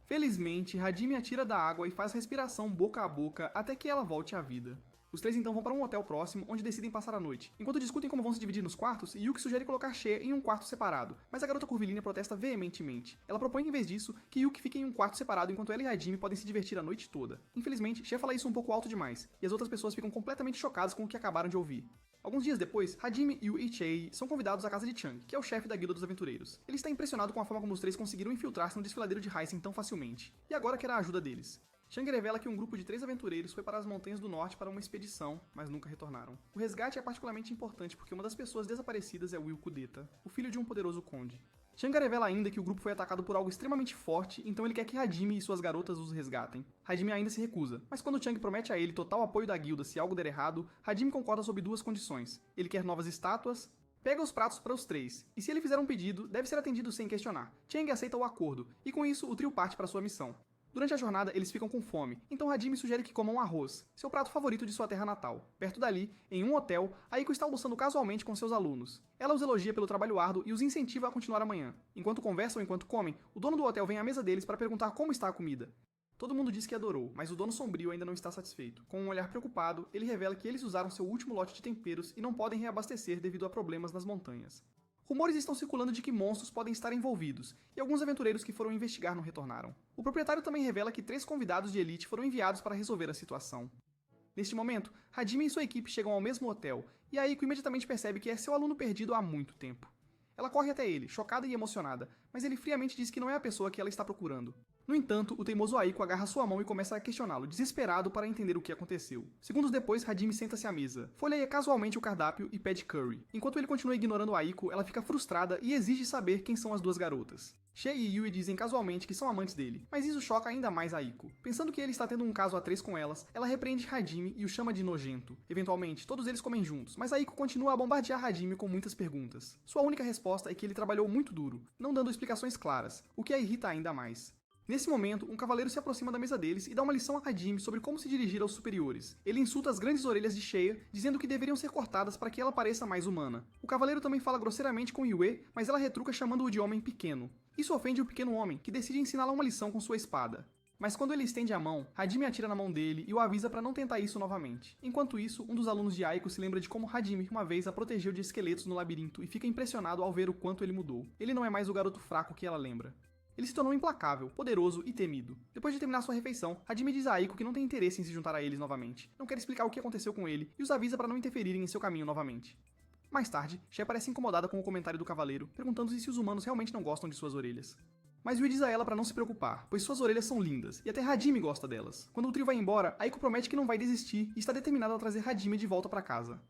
Felizmente, Hajime a tira da água e faz respiração boca a boca até que ela volte à vida. Os três então vão para um hotel próximo, onde decidem passar a noite. Enquanto discutem como vão se dividir nos quartos, Yuki sugere colocar Shea em um quarto separado, mas a garota curvilínea protesta veementemente. Ela propõe, em vez disso, que Yuki fique em um quarto separado enquanto ela e Hajime podem se divertir a noite toda. Infelizmente, Shea fala isso um pouco alto demais, e as outras pessoas ficam completamente chocadas com o que acabaram de ouvir. Alguns dias depois, Hajime, Yu e Chei são convidados à casa de Chang, que é o chefe da Guilda dos Aventureiros. Ele está impressionado com a forma como os três conseguiram infiltrar-se no desfiladeiro de Heisen tão facilmente, e agora quer a ajuda deles. Chang revela que um grupo de 3 aventureiros foi para as montanhas do norte para uma expedição, mas nunca retornaram. O resgate é particularmente importante porque uma das pessoas desaparecidas é Will Kudeta, o filho de um poderoso conde. Chang revela ainda que o grupo foi atacado por algo extremamente forte, então ele quer que Hajime e suas garotas os resgatem. Hajime ainda se recusa, mas quando Chang promete a ele total apoio da guilda se algo der errado, Hajime concorda sob 2 condições. Ele quer novas estátuas, pega os pratos para os 3, e se ele fizer um pedido, deve ser atendido sem questionar. Chang aceita o acordo, e com isso o trio parte para sua missão. Durante a jornada, eles ficam com fome, então Hajime sugere que comam arroz, seu prato favorito de sua terra natal. Perto dali, em um hotel, Aiko está almoçando casualmente com seus alunos. Ela os elogia pelo trabalho árduo e os incentiva a continuar amanhã. Enquanto conversam e enquanto comem, o dono do hotel vem à mesa deles para perguntar como está a comida. Todo mundo diz que adorou, mas o dono sombrio ainda não está satisfeito. Com um olhar preocupado, ele revela que eles usaram seu último lote de temperos e não podem reabastecer devido a problemas nas montanhas. Rumores estão circulando de que monstros podem estar envolvidos, e alguns aventureiros que foram investigar não retornaram. O proprietário também revela que 3 convidados de elite foram enviados para resolver a situação. Neste momento, Hajime e sua equipe chegam ao mesmo hotel, e Aiko imediatamente percebe que é seu aluno perdido há muito tempo. Ela corre até ele, chocada e emocionada, mas ele friamente diz que não é a pessoa que ela está procurando. No entanto, o teimoso Aiko agarra sua mão e começa a questioná-lo, desesperado para entender o que aconteceu. Segundos depois, Hajime senta-se à mesa, folheia casualmente o cardápio e pede curry. Enquanto ele continua ignorando Aiko, ela fica frustrada e exige saber quem são as 2 garotas. Shea e Yui dizem casualmente que são amantes dele, mas isso choca ainda mais Aiko. Pensando que ele está tendo um caso a 3 com elas, ela repreende Hajime e o chama de nojento. Eventualmente, todos eles comem juntos, mas Aiko continua a bombardear Hajime com muitas perguntas. Sua única resposta é que ele trabalhou muito duro, não dando explicações claras, o que a irrita ainda mais. Nesse momento, um cavaleiro se aproxima da mesa deles e dá uma lição a Hajime sobre como se dirigir aos superiores. Ele insulta as grandes orelhas de Shea, dizendo que deveriam ser cortadas para que ela pareça mais humana. O cavaleiro também fala grosseiramente com Yue, mas ela retruca chamando-o de homem pequeno. Isso ofende o pequeno homem, que decide ensiná-la uma lição com sua espada. Mas quando ele estende a mão, Hajime atira na mão dele e o avisa para não tentar isso novamente. Enquanto isso, um dos alunos de Aiko se lembra de como Hajime uma vez a protegeu de esqueletos no labirinto e fica impressionado ao ver o quanto ele mudou. Ele não é mais o garoto fraco que ela lembra. Ele se tornou implacável, poderoso e temido. Depois de terminar sua refeição, Hajime diz a Aiko que não tem interesse em se juntar a eles novamente. Não quer explicar o que aconteceu com ele e os avisa para não interferirem em seu caminho novamente. Mais tarde, Shea parece incomodada com o comentário do cavaleiro, perguntando-se se os humanos realmente não gostam de suas orelhas. Mas Yui diz a ela para não se preocupar, pois suas orelhas são lindas, e até Hajime gosta delas. Quando o trio vai embora, Aiko promete que não vai desistir e está determinada a trazer Hajime de volta para casa.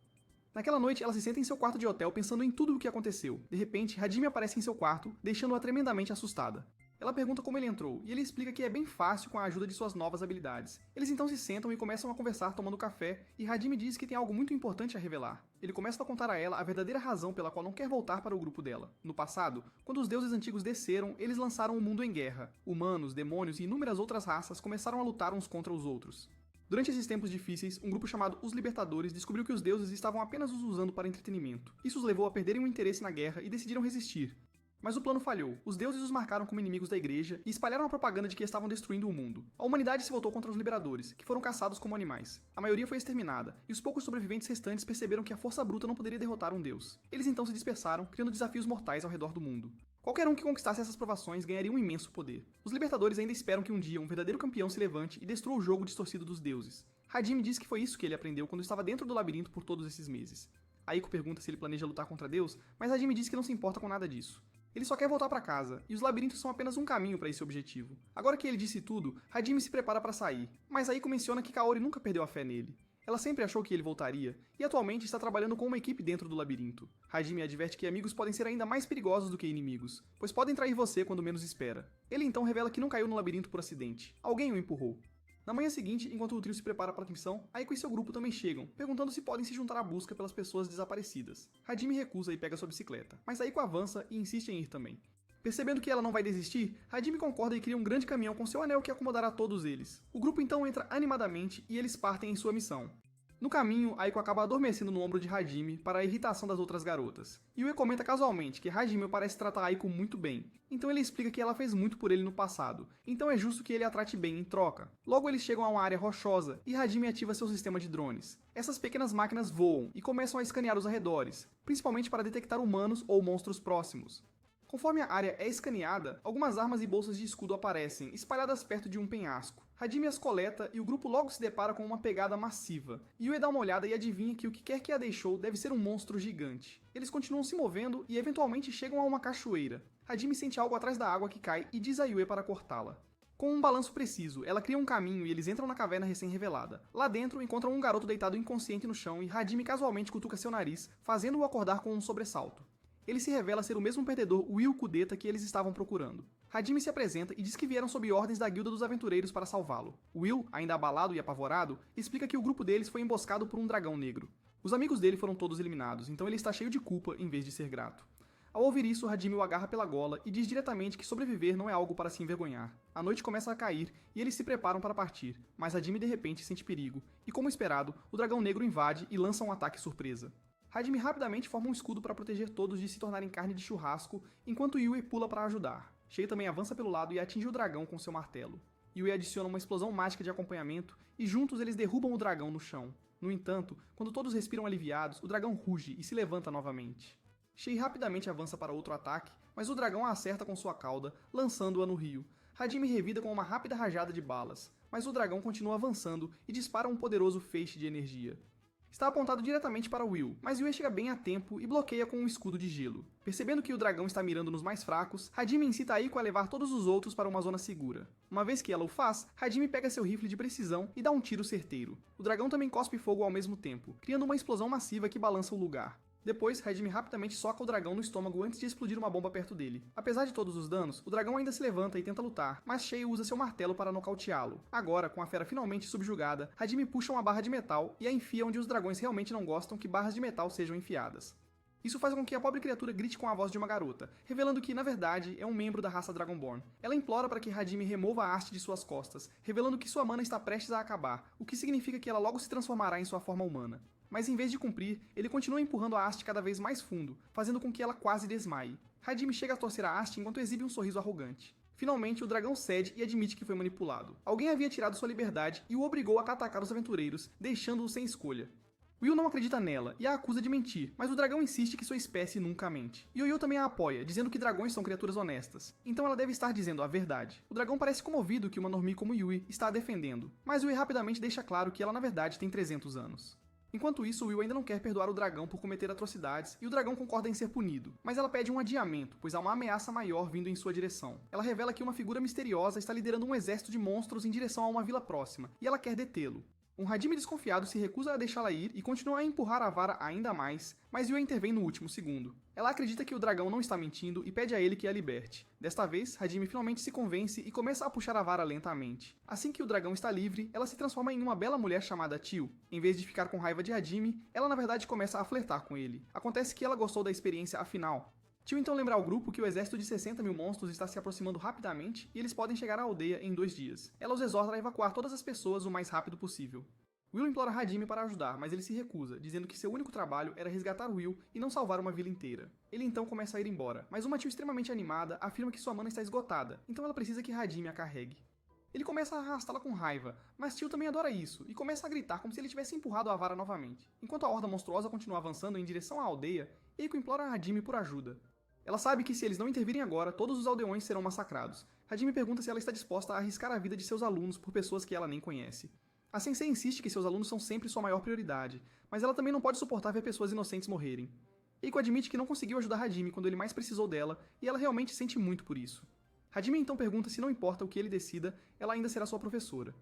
Naquela noite, ela se senta em seu quarto de hotel pensando em tudo o que aconteceu. De repente, Hajime aparece em seu quarto, deixando-a tremendamente assustada. Ela pergunta como ele entrou, e ele explica que é bem fácil com a ajuda de suas novas habilidades. Eles então se sentam e começam a conversar tomando café, e Hajime diz que tem algo muito importante a revelar. Ele começa a contar a ela a verdadeira razão pela qual não quer voltar para o grupo dela. No passado, quando os deuses antigos desceram, eles lançaram o mundo em guerra. Humanos, demônios e inúmeras outras raças começaram a lutar uns contra os outros. Durante esses tempos difíceis, um grupo chamado Os Libertadores descobriu que os deuses estavam apenas os usando para entretenimento. Isso os levou a perderem o interesse na guerra e decidiram resistir. Mas o plano falhou. Os deuses os marcaram como inimigos da igreja e espalharam a propaganda de que estavam destruindo o mundo. A humanidade se voltou contra os liberadores, que foram caçados como animais. A maioria foi exterminada, e os poucos sobreviventes restantes perceberam que a força bruta não poderia derrotar um deus. Eles então se dispersaram, criando desafios mortais ao redor do mundo. Qualquer um que conquistasse essas provações ganharia um imenso poder. Os libertadores ainda esperam que um dia um verdadeiro campeão se levante e destrua o jogo distorcido dos deuses. Hajime diz que foi isso que ele aprendeu quando estava dentro do labirinto por todos esses meses. Aiko pergunta se ele planeja lutar contra Deus, mas Hajime diz que não se importa com nada disso. Ele só quer voltar para casa, e os labirintos são apenas um caminho para esse objetivo. Agora que ele disse tudo, Hajime se prepara para sair, mas Aiko menciona que Kaori nunca perdeu a fé nele. Ela sempre achou que ele voltaria, e atualmente está trabalhando com uma equipe dentro do labirinto. Hajime adverte que amigos podem ser ainda mais perigosos do que inimigos, pois podem trair você quando menos espera. Ele então revela que não caiu no labirinto por acidente. Alguém o empurrou. Na manhã seguinte, enquanto o trio se prepara para a missão, Aiko e seu grupo também chegam, perguntando se podem se juntar à busca pelas pessoas desaparecidas. Hajime recusa e pega sua bicicleta, mas Aiko avança e insiste em ir também. Percebendo que ela não vai desistir, Hajime concorda e cria um grande caminhão com seu anel que acomodará todos eles. O grupo então entra animadamente e eles partem em sua missão. No caminho, Aiko acaba adormecendo no ombro de Hajime para a irritação das outras garotas. Yue comenta casualmente que Hajime parece tratar Aiko muito bem, então ele explica que ela fez muito por ele no passado, então é justo que ele a trate bem em troca. Logo eles chegam a uma área rochosa e Hajime ativa seu sistema de drones. Essas pequenas máquinas voam e começam a escanear os arredores, principalmente para detectar humanos ou monstros próximos. Conforme a área é escaneada, algumas armas e bolsas de escudo aparecem, espalhadas perto de um penhasco. Hajime as coleta e o grupo logo se depara com uma pegada massiva. Yue dá uma olhada e adivinha que o que quer que a deixou deve ser um monstro gigante. Eles continuam se movendo e eventualmente chegam a uma cachoeira. Hajime sente algo atrás da água que cai e diz a Yue para cortá-la. Com um balanço preciso, ela cria um caminho e eles entram na caverna recém-revelada. Lá dentro, encontram um garoto deitado inconsciente no chão e Hajime casualmente cutuca seu nariz, fazendo-o acordar com um sobressalto. Ele se revela ser o mesmo perdedor Will Kudeta que eles estavam procurando. Hajime se apresenta e diz que vieram sob ordens da Guilda dos Aventureiros para salvá-lo. Will, ainda abalado e apavorado, explica que o grupo deles foi emboscado por um dragão negro. Os amigos dele foram todos eliminados, então ele está cheio de culpa em vez de ser grato. Ao ouvir isso, Hajime o agarra pela gola e diz diretamente que sobreviver não é algo para se envergonhar. A noite começa a cair e eles se preparam para partir, mas Hajime de repente sente perigo, e como esperado, o dragão negro invade e lança um ataque surpresa. Hajime rapidamente forma um escudo para proteger todos de se tornarem carne de churrasco, enquanto Yue pula para ajudar. Shay também avança pelo lado e atinge o dragão com seu martelo. Yue adiciona uma explosão mágica de acompanhamento e juntos eles derrubam o dragão no chão. No entanto, quando todos respiram aliviados, o dragão ruge e se levanta novamente. Shay rapidamente avança para outro ataque, mas o dragão a acerta com sua cauda, lançando-a no rio. Hajime revida com uma rápida rajada de balas, mas o dragão continua avançando e dispara um poderoso feixe de energia. Está apontado diretamente para Will, mas Yue chega bem a tempo e bloqueia com um escudo de gelo. Percebendo que o dragão está mirando nos mais fracos, Hajime incita Aiko a levar todos os outros para uma zona segura. Uma vez que ela o faz, Hajime pega seu rifle de precisão e dá um tiro certeiro. O dragão também cospe fogo ao mesmo tempo, criando uma explosão massiva que balança o lugar. Depois, Hajime rapidamente soca o dragão no estômago antes de explodir uma bomba perto dele. Apesar de todos os danos, o dragão ainda se levanta e tenta lutar, mas Shay usa seu martelo para nocauteá-lo. Agora, com a fera finalmente subjugada, Hajime puxa uma barra de metal e a enfia onde os dragões realmente não gostam que barras de metal sejam enfiadas. Isso faz com que a pobre criatura grite com a voz de uma garota, revelando que, na verdade, é um membro da raça Dragonborn. Ela implora para que Hajime remova a haste de suas costas, revelando que sua mana está prestes a acabar, o que significa que ela logo se transformará em sua forma humana. Mas em vez de cumprir, ele continua empurrando a haste cada vez mais fundo, fazendo com que ela quase desmaie. Hajime chega a torcer a haste enquanto exibe um sorriso arrogante. Finalmente, o dragão cede e admite que foi manipulado. Alguém havia tirado sua liberdade e o obrigou a atacar os aventureiros, deixando-o sem escolha. Will não acredita nela e a acusa de mentir, mas o dragão insiste que sua espécie nunca mente. Yoyo também a apoia, dizendo que dragões são criaturas honestas, então ela deve estar dizendo a verdade. O dragão parece comovido que uma normie como Yui está a defendendo, mas Yui rapidamente deixa claro que ela na verdade tem 300 anos. Enquanto isso, Will ainda não quer perdoar o dragão por cometer atrocidades e o dragão concorda em ser punido, mas ela pede um adiamento, pois há uma ameaça maior vindo em sua direção. Ela revela que uma figura misteriosa está liderando um exército de monstros em direção a uma vila próxima, e ela quer detê-lo. Um Hajime desconfiado se recusa a deixá-la ir e continua a empurrar a vara ainda mais, mas Yue intervém no último segundo. Ela acredita que o dragão não está mentindo e pede a ele que a liberte. Desta vez, Hajime finalmente se convence e começa a puxar a vara lentamente. Assim que o dragão está livre, ela se transforma em uma bela mulher chamada Tio. Em vez de ficar com raiva de Hajime, ela na verdade começa a flertar com ele. Acontece que ela gostou da experiência afinal. Tio então lembra ao grupo que o exército de 60 mil monstros está se aproximando rapidamente e eles podem chegar à aldeia em 2 dias. Ela os exorta a evacuar todas as pessoas o mais rápido possível. Will implora Hajime para ajudar, mas ele se recusa, dizendo que seu único trabalho era resgatar Will e não salvar uma vila inteira. Ele então começa a ir embora, mas uma Tio extremamente animada afirma que sua mana está esgotada, então ela precisa que Hajime a carregue. Ele começa a arrastá-la com raiva, mas Tio também adora isso, e começa a gritar como se ele tivesse empurrado a vara novamente. Enquanto a horda monstruosa continua avançando em direção à aldeia, Eiko implora a Hajime por ajuda. Ela sabe que se eles não intervirem agora, todos os aldeões serão massacrados. Hajime pergunta se ela está disposta a arriscar a vida de seus alunos por pessoas que ela nem conhece. A sensei insiste que seus alunos são sempre sua maior prioridade, mas ela também não pode suportar ver pessoas inocentes morrerem. Eiko admite que não conseguiu ajudar Hajime quando ele mais precisou dela, e ela realmente sente muito por isso. Hajime então pergunta se não importa o que ele decida, ela ainda será sua professora.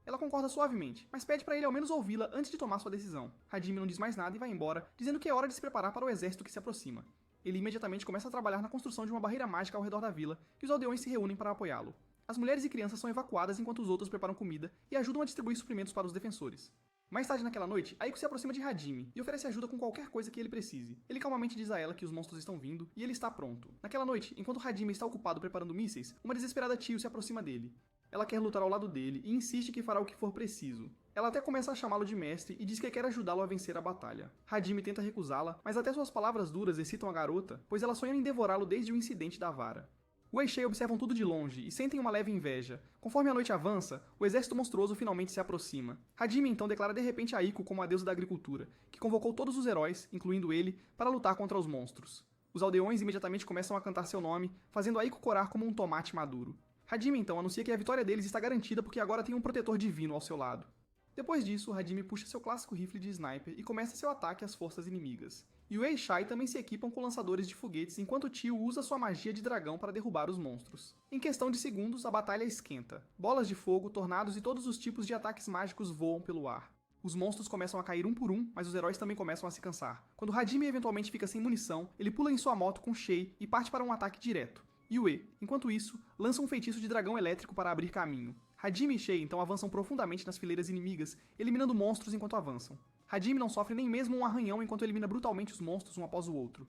Ela concorda suavemente, mas pede para ele ao menos ouvi-la antes de tomar sua decisão. Hajime não diz mais nada e vai embora, dizendo que é hora de se preparar para o exército que se aproxima. Ele imediatamente começa a trabalhar na construção de uma barreira mágica ao redor da vila, e os aldeões se reúnem para apoiá-lo. As mulheres e crianças são evacuadas enquanto os outros preparam comida e ajudam a distribuir suprimentos para os defensores. Mais tarde naquela noite, Aiko se aproxima de Hajime e oferece ajuda com qualquer coisa que ele precise. Ele calmamente diz a ela que os monstros estão vindo e ele está pronto. Naquela noite, enquanto Hajime está ocupado preparando mísseis, uma desesperada Tio se aproxima dele. Ela quer lutar ao lado dele e insiste que fará o que for preciso. Ela até começa a chamá-lo de mestre e diz que quer ajudá-lo a vencer a batalha. Hajime tenta recusá-la, mas até suas palavras duras excitam a garota, pois ela sonha em devorá-lo desde o incidente da vara. Wei e Shay observam tudo de longe e sentem uma leve inveja. Conforme a noite avança, o exército monstruoso finalmente se aproxima. Hajime então declara de repente a Iko como a deusa da agricultura, que convocou todos os heróis, incluindo ele, para lutar contra os monstros. Os aldeões imediatamente começam a cantar seu nome, fazendo a Iko corar como um tomate maduro. Hajime então anuncia que a vitória deles está garantida porque agora tem um protetor divino ao seu lado. Depois disso, Hajime puxa seu clássico rifle de sniper e começa seu ataque às forças inimigas. Yue e Shai também se equipam com lançadores de foguetes enquanto Tio usa sua magia de dragão para derrubar os monstros. Em questão de segundos, a batalha esquenta. Bolas de fogo, tornados e todos os tipos de ataques mágicos voam pelo ar. Os monstros começam a cair um por um, mas os heróis também começam a se cansar. Quando Hajime eventualmente fica sem munição, ele pula em sua moto com Shei e parte para um ataque direto. Yue, enquanto isso, lança um feitiço de dragão elétrico para abrir caminho. Hajime e Shei então avançam profundamente nas fileiras inimigas, eliminando monstros enquanto avançam. Hajime não sofre nem mesmo um arranhão enquanto elimina brutalmente os monstros um após o outro.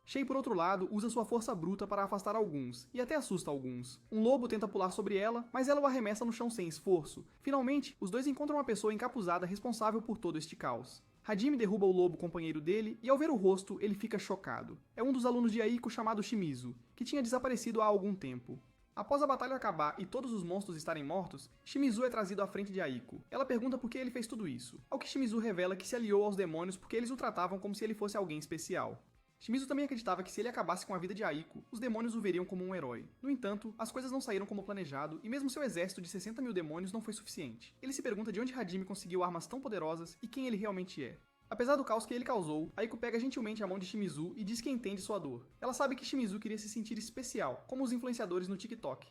Shei, por outro lado, usa sua força bruta para afastar alguns, e até assusta alguns. Um lobo tenta pular sobre ela, mas ela o arremessa no chão sem esforço. Finalmente, os dois encontram uma pessoa encapuzada responsável por todo este caos. Hajime derruba o lobo companheiro dele, e ao ver o rosto, ele fica chocado. É um dos alunos de Aiko chamado Shimizu, que tinha desaparecido há algum tempo. Após a batalha acabar e todos os monstros estarem mortos, Shimizu é trazido à frente de Aiko. Ela pergunta por que ele fez tudo isso, ao que Shimizu revela que se aliou aos demônios porque eles o tratavam como se ele fosse alguém especial. Shimizu também acreditava que se ele acabasse com a vida de Aiko, os demônios o veriam como um herói. No entanto, as coisas não saíram como planejado e mesmo seu exército de 60 mil demônios não foi suficiente. Ele se pergunta de onde Hajime conseguiu armas tão poderosas e quem ele realmente é. Apesar do caos que ele causou, Aiko pega gentilmente a mão de Shimizu e diz que entende sua dor. Ela sabe que Shimizu queria se sentir especial, como os influenciadores no TikTok.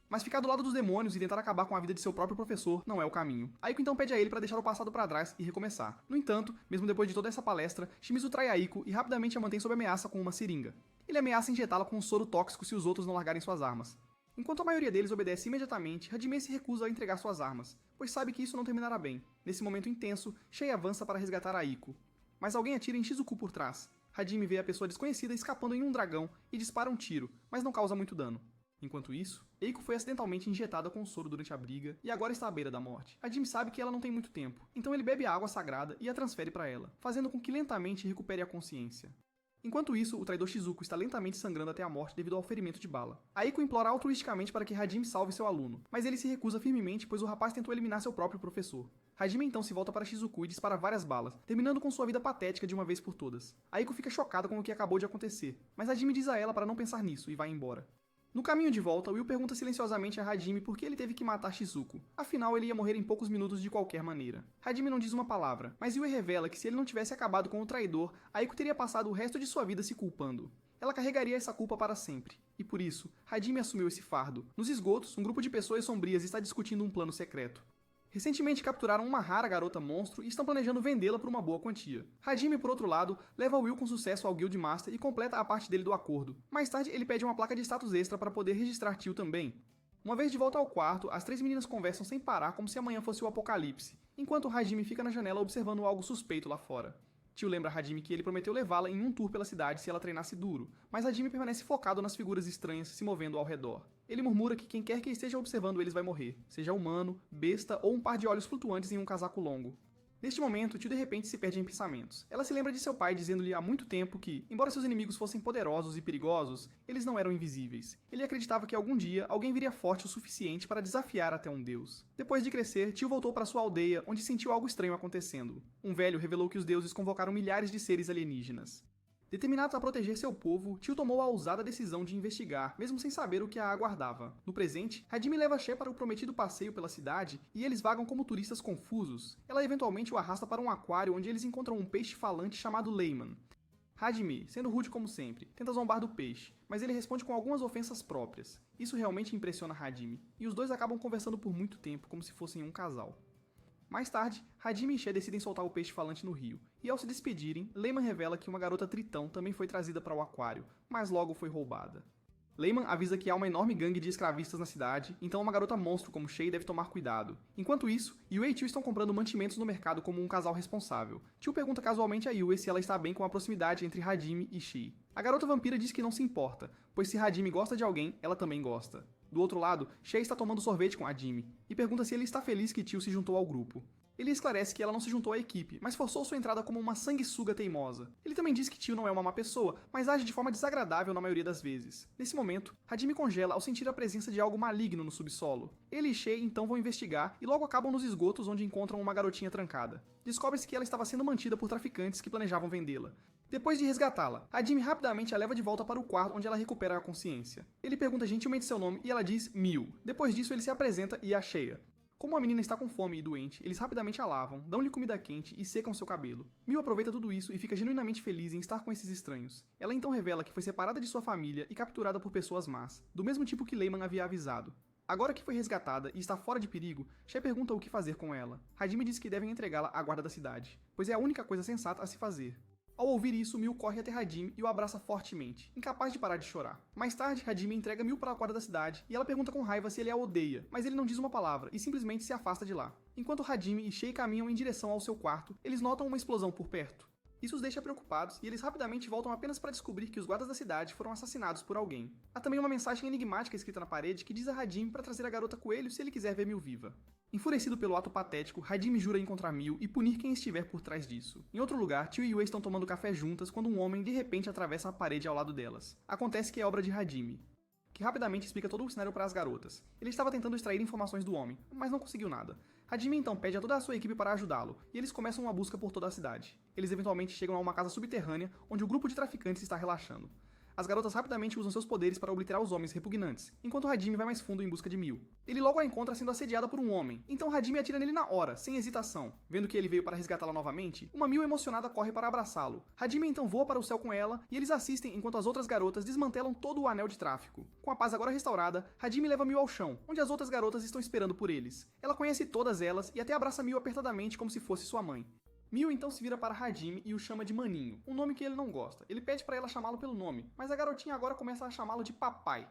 Mas ficar do lado dos demônios e tentar acabar com a vida de seu próprio professor não é o caminho. Aiko então pede a ele para deixar o passado para trás e recomeçar. No entanto, mesmo depois de toda essa palestra, Shimizu trai Aiko e rapidamente a mantém sob ameaça com uma seringa. Ele ameaça injetá-la com um soro tóxico se os outros não largarem suas armas. Enquanto a maioria deles obedece imediatamente, Hajime se recusa a entregar suas armas, pois sabe que isso não terminará bem. Nesse momento intenso, Shei avança para resgatar Aiko. Mas alguém atira em Shizuku por trás. Hajime vê a pessoa desconhecida escapando em um dragão e dispara um tiro, mas não causa muito dano. Enquanto isso, Aiko foi acidentalmente injetada com soro durante a briga e agora está à beira da morte. Hajime sabe que ela não tem muito tempo, então ele bebe a água sagrada e a transfere para ela, fazendo com que lentamente recupere a consciência. Enquanto isso, o traidor Shizuku está lentamente sangrando até a morte devido ao ferimento de bala. Aiko implora altruisticamente para que Hajime salve seu aluno, mas ele se recusa firmemente pois o rapaz tentou eliminar seu próprio professor. Hajime então se volta para Shizuku e dispara várias balas, terminando com sua vida patética de uma vez por todas. Aiko fica chocada com o que acabou de acontecer, mas Hajime diz a ela para não pensar nisso e vai embora. No caminho de volta, Will pergunta silenciosamente a Hajime por que ele teve que matar Shizuku. Afinal, ele ia morrer em poucos minutos de qualquer maneira. Hajime não diz uma palavra, mas Will revela que se ele não tivesse acabado com o traidor, Aiko teria passado o resto de sua vida se culpando. Ela carregaria essa culpa para sempre. E por isso, Hajime assumiu esse fardo. Nos esgotos, um grupo de pessoas sombrias está discutindo um plano secreto. Recentemente capturaram uma rara garota monstro e estão planejando vendê-la por uma boa quantia. Hajime, por outro lado, leva Will com sucesso ao Guild Master e completa a parte dele do acordo. Mais tarde, ele pede uma placa de status extra para poder registrar Tio também. Uma vez de volta ao quarto, as três meninas conversam sem parar como se amanhã fosse o apocalipse, enquanto Hajime fica na janela observando algo suspeito lá fora. Tio lembra Hajime que ele prometeu levá-la em um tour pela cidade se ela treinasse duro, mas Hajime permanece focado nas figuras estranhas se movendo ao redor. Ele murmura que quem quer que esteja observando eles vai morrer, seja humano, besta ou um par de olhos flutuantes em um casaco longo. Neste momento, Tio de repente se perde em pensamentos. Ela se lembra de seu pai dizendo-lhe há muito tempo que, embora seus inimigos fossem poderosos e perigosos, eles não eram invisíveis. Ele acreditava que algum dia alguém viria forte o suficiente para desafiar até um deus. Depois de crescer, Tio voltou para sua aldeia, onde sentiu algo estranho acontecendo. Um velho revelou que os deuses convocaram milhares de seres alienígenas. Determinado a proteger seu povo, Tio tomou a ousada decisão de investigar, mesmo sem saber o que a aguardava. No presente, Hajime leva Shei para o prometido passeio pela cidade e eles vagam como turistas confusos. Ela eventualmente o arrasta para um aquário onde eles encontram um peixe falante chamado Layman. Hajime, sendo rude como sempre, tenta zombar do peixe, mas ele responde com algumas ofensas próprias. Isso realmente impressiona Hajime, e os dois acabam conversando por muito tempo como se fossem um casal. Mais tarde, Hajime e Shei decidem soltar o peixe falante no rio, e ao se despedirem, Layman revela que uma garota tritão também foi trazida para o aquário, mas logo foi roubada. Layman avisa que há uma enorme gangue de escravistas na cidade, então uma garota monstro como Shei deve tomar cuidado. Enquanto isso, Yue e Tio estão comprando mantimentos no mercado como um casal responsável. Tio pergunta casualmente a Yue se ela está bem com a proximidade entre Hajime e Shei. A garota vampira diz que não se importa, pois se Hajime gosta de alguém, ela também gosta. Do outro lado, Shea está tomando sorvete com Hajime e pergunta se ele está feliz que Tio se juntou ao grupo. Ele esclarece que ela não se juntou à equipe, mas forçou sua entrada como uma sanguessuga teimosa. Ele também diz que Tio não é uma má pessoa, mas age de forma desagradável na maioria das vezes. Nesse momento, Hajime congela ao sentir a presença de algo maligno no subsolo. Ele e Shea então vão investigar e logo acabam nos esgotos onde encontram uma garotinha trancada. Descobre-se que ela estava sendo mantida por traficantes que planejavam vendê-la. Depois de resgatá-la, Hajime rapidamente a leva de volta para o quarto onde ela recupera a consciência. Ele pergunta gentilmente seu nome e ela diz Miu. Depois disso ele se apresenta e a cheia. Como a menina está com fome e doente, eles rapidamente a lavam, dão-lhe comida quente e secam seu cabelo. Miu aproveita tudo isso e fica genuinamente feliz em estar com esses estranhos. Ela então revela que foi separada de sua família e capturada por pessoas más, do mesmo tipo que Lehman havia avisado. Agora que foi resgatada e está fora de perigo, Shea pergunta o que fazer com ela. Hajime diz que devem entregá-la à guarda da cidade, pois é a única coisa sensata a se fazer. Ao ouvir isso, Miu corre até Hajime e o abraça fortemente, incapaz de parar de chorar. Mais tarde, Hajime entrega Miu para a guarda da cidade e ela pergunta com raiva se ele a odeia, mas ele não diz uma palavra e simplesmente se afasta de lá. Enquanto Hajime e Shea caminham em direção ao seu quarto, eles notam uma explosão por perto. Isso os deixa preocupados e eles rapidamente voltam apenas para descobrir que os guardas da cidade foram assassinados por alguém. Há também uma mensagem enigmática escrita na parede que diz a Hajime para trazer a garota coelho se ele quiser ver Miu viva. Enfurecido pelo ato patético, Hajime jura encontrar Miu e punir quem estiver por trás disso. Em outro lugar, Tio e Yue estão tomando café juntas quando um homem de repente atravessa a parede ao lado delas. Acontece que é obra de Hajime, que rapidamente explica todo o cenário para as garotas. Ele estava tentando extrair informações do homem, mas não conseguiu nada. Hajime então pede a toda a sua equipe para ajudá-lo, e eles começam uma busca por toda a cidade. Eles eventualmente chegam a uma casa subterrânea, onde o grupo de traficantes está relaxando. As garotas rapidamente usam seus poderes para obliterar os homens repugnantes, enquanto Hajime vai mais fundo em busca de Miu. Ele logo a encontra sendo assediada por um homem, então Hajime atira nele na hora, sem hesitação. Vendo que ele veio para resgatá-la novamente, uma Miu emocionada corre para abraçá-lo. Hajime então voa para o céu com ela, e eles assistem enquanto as outras garotas desmantelam todo o anel de tráfico. Com a paz agora restaurada, Hajime leva Miu ao chão, onde as outras garotas estão esperando por eles. Ela conhece todas elas e até abraça Miu apertadamente como se fosse sua mãe. Miu então se vira para Hajime e o chama de Maninho, um nome que ele não gosta. Ele pede para ela chamá-lo pelo nome, mas a garotinha agora começa a chamá-lo de papai.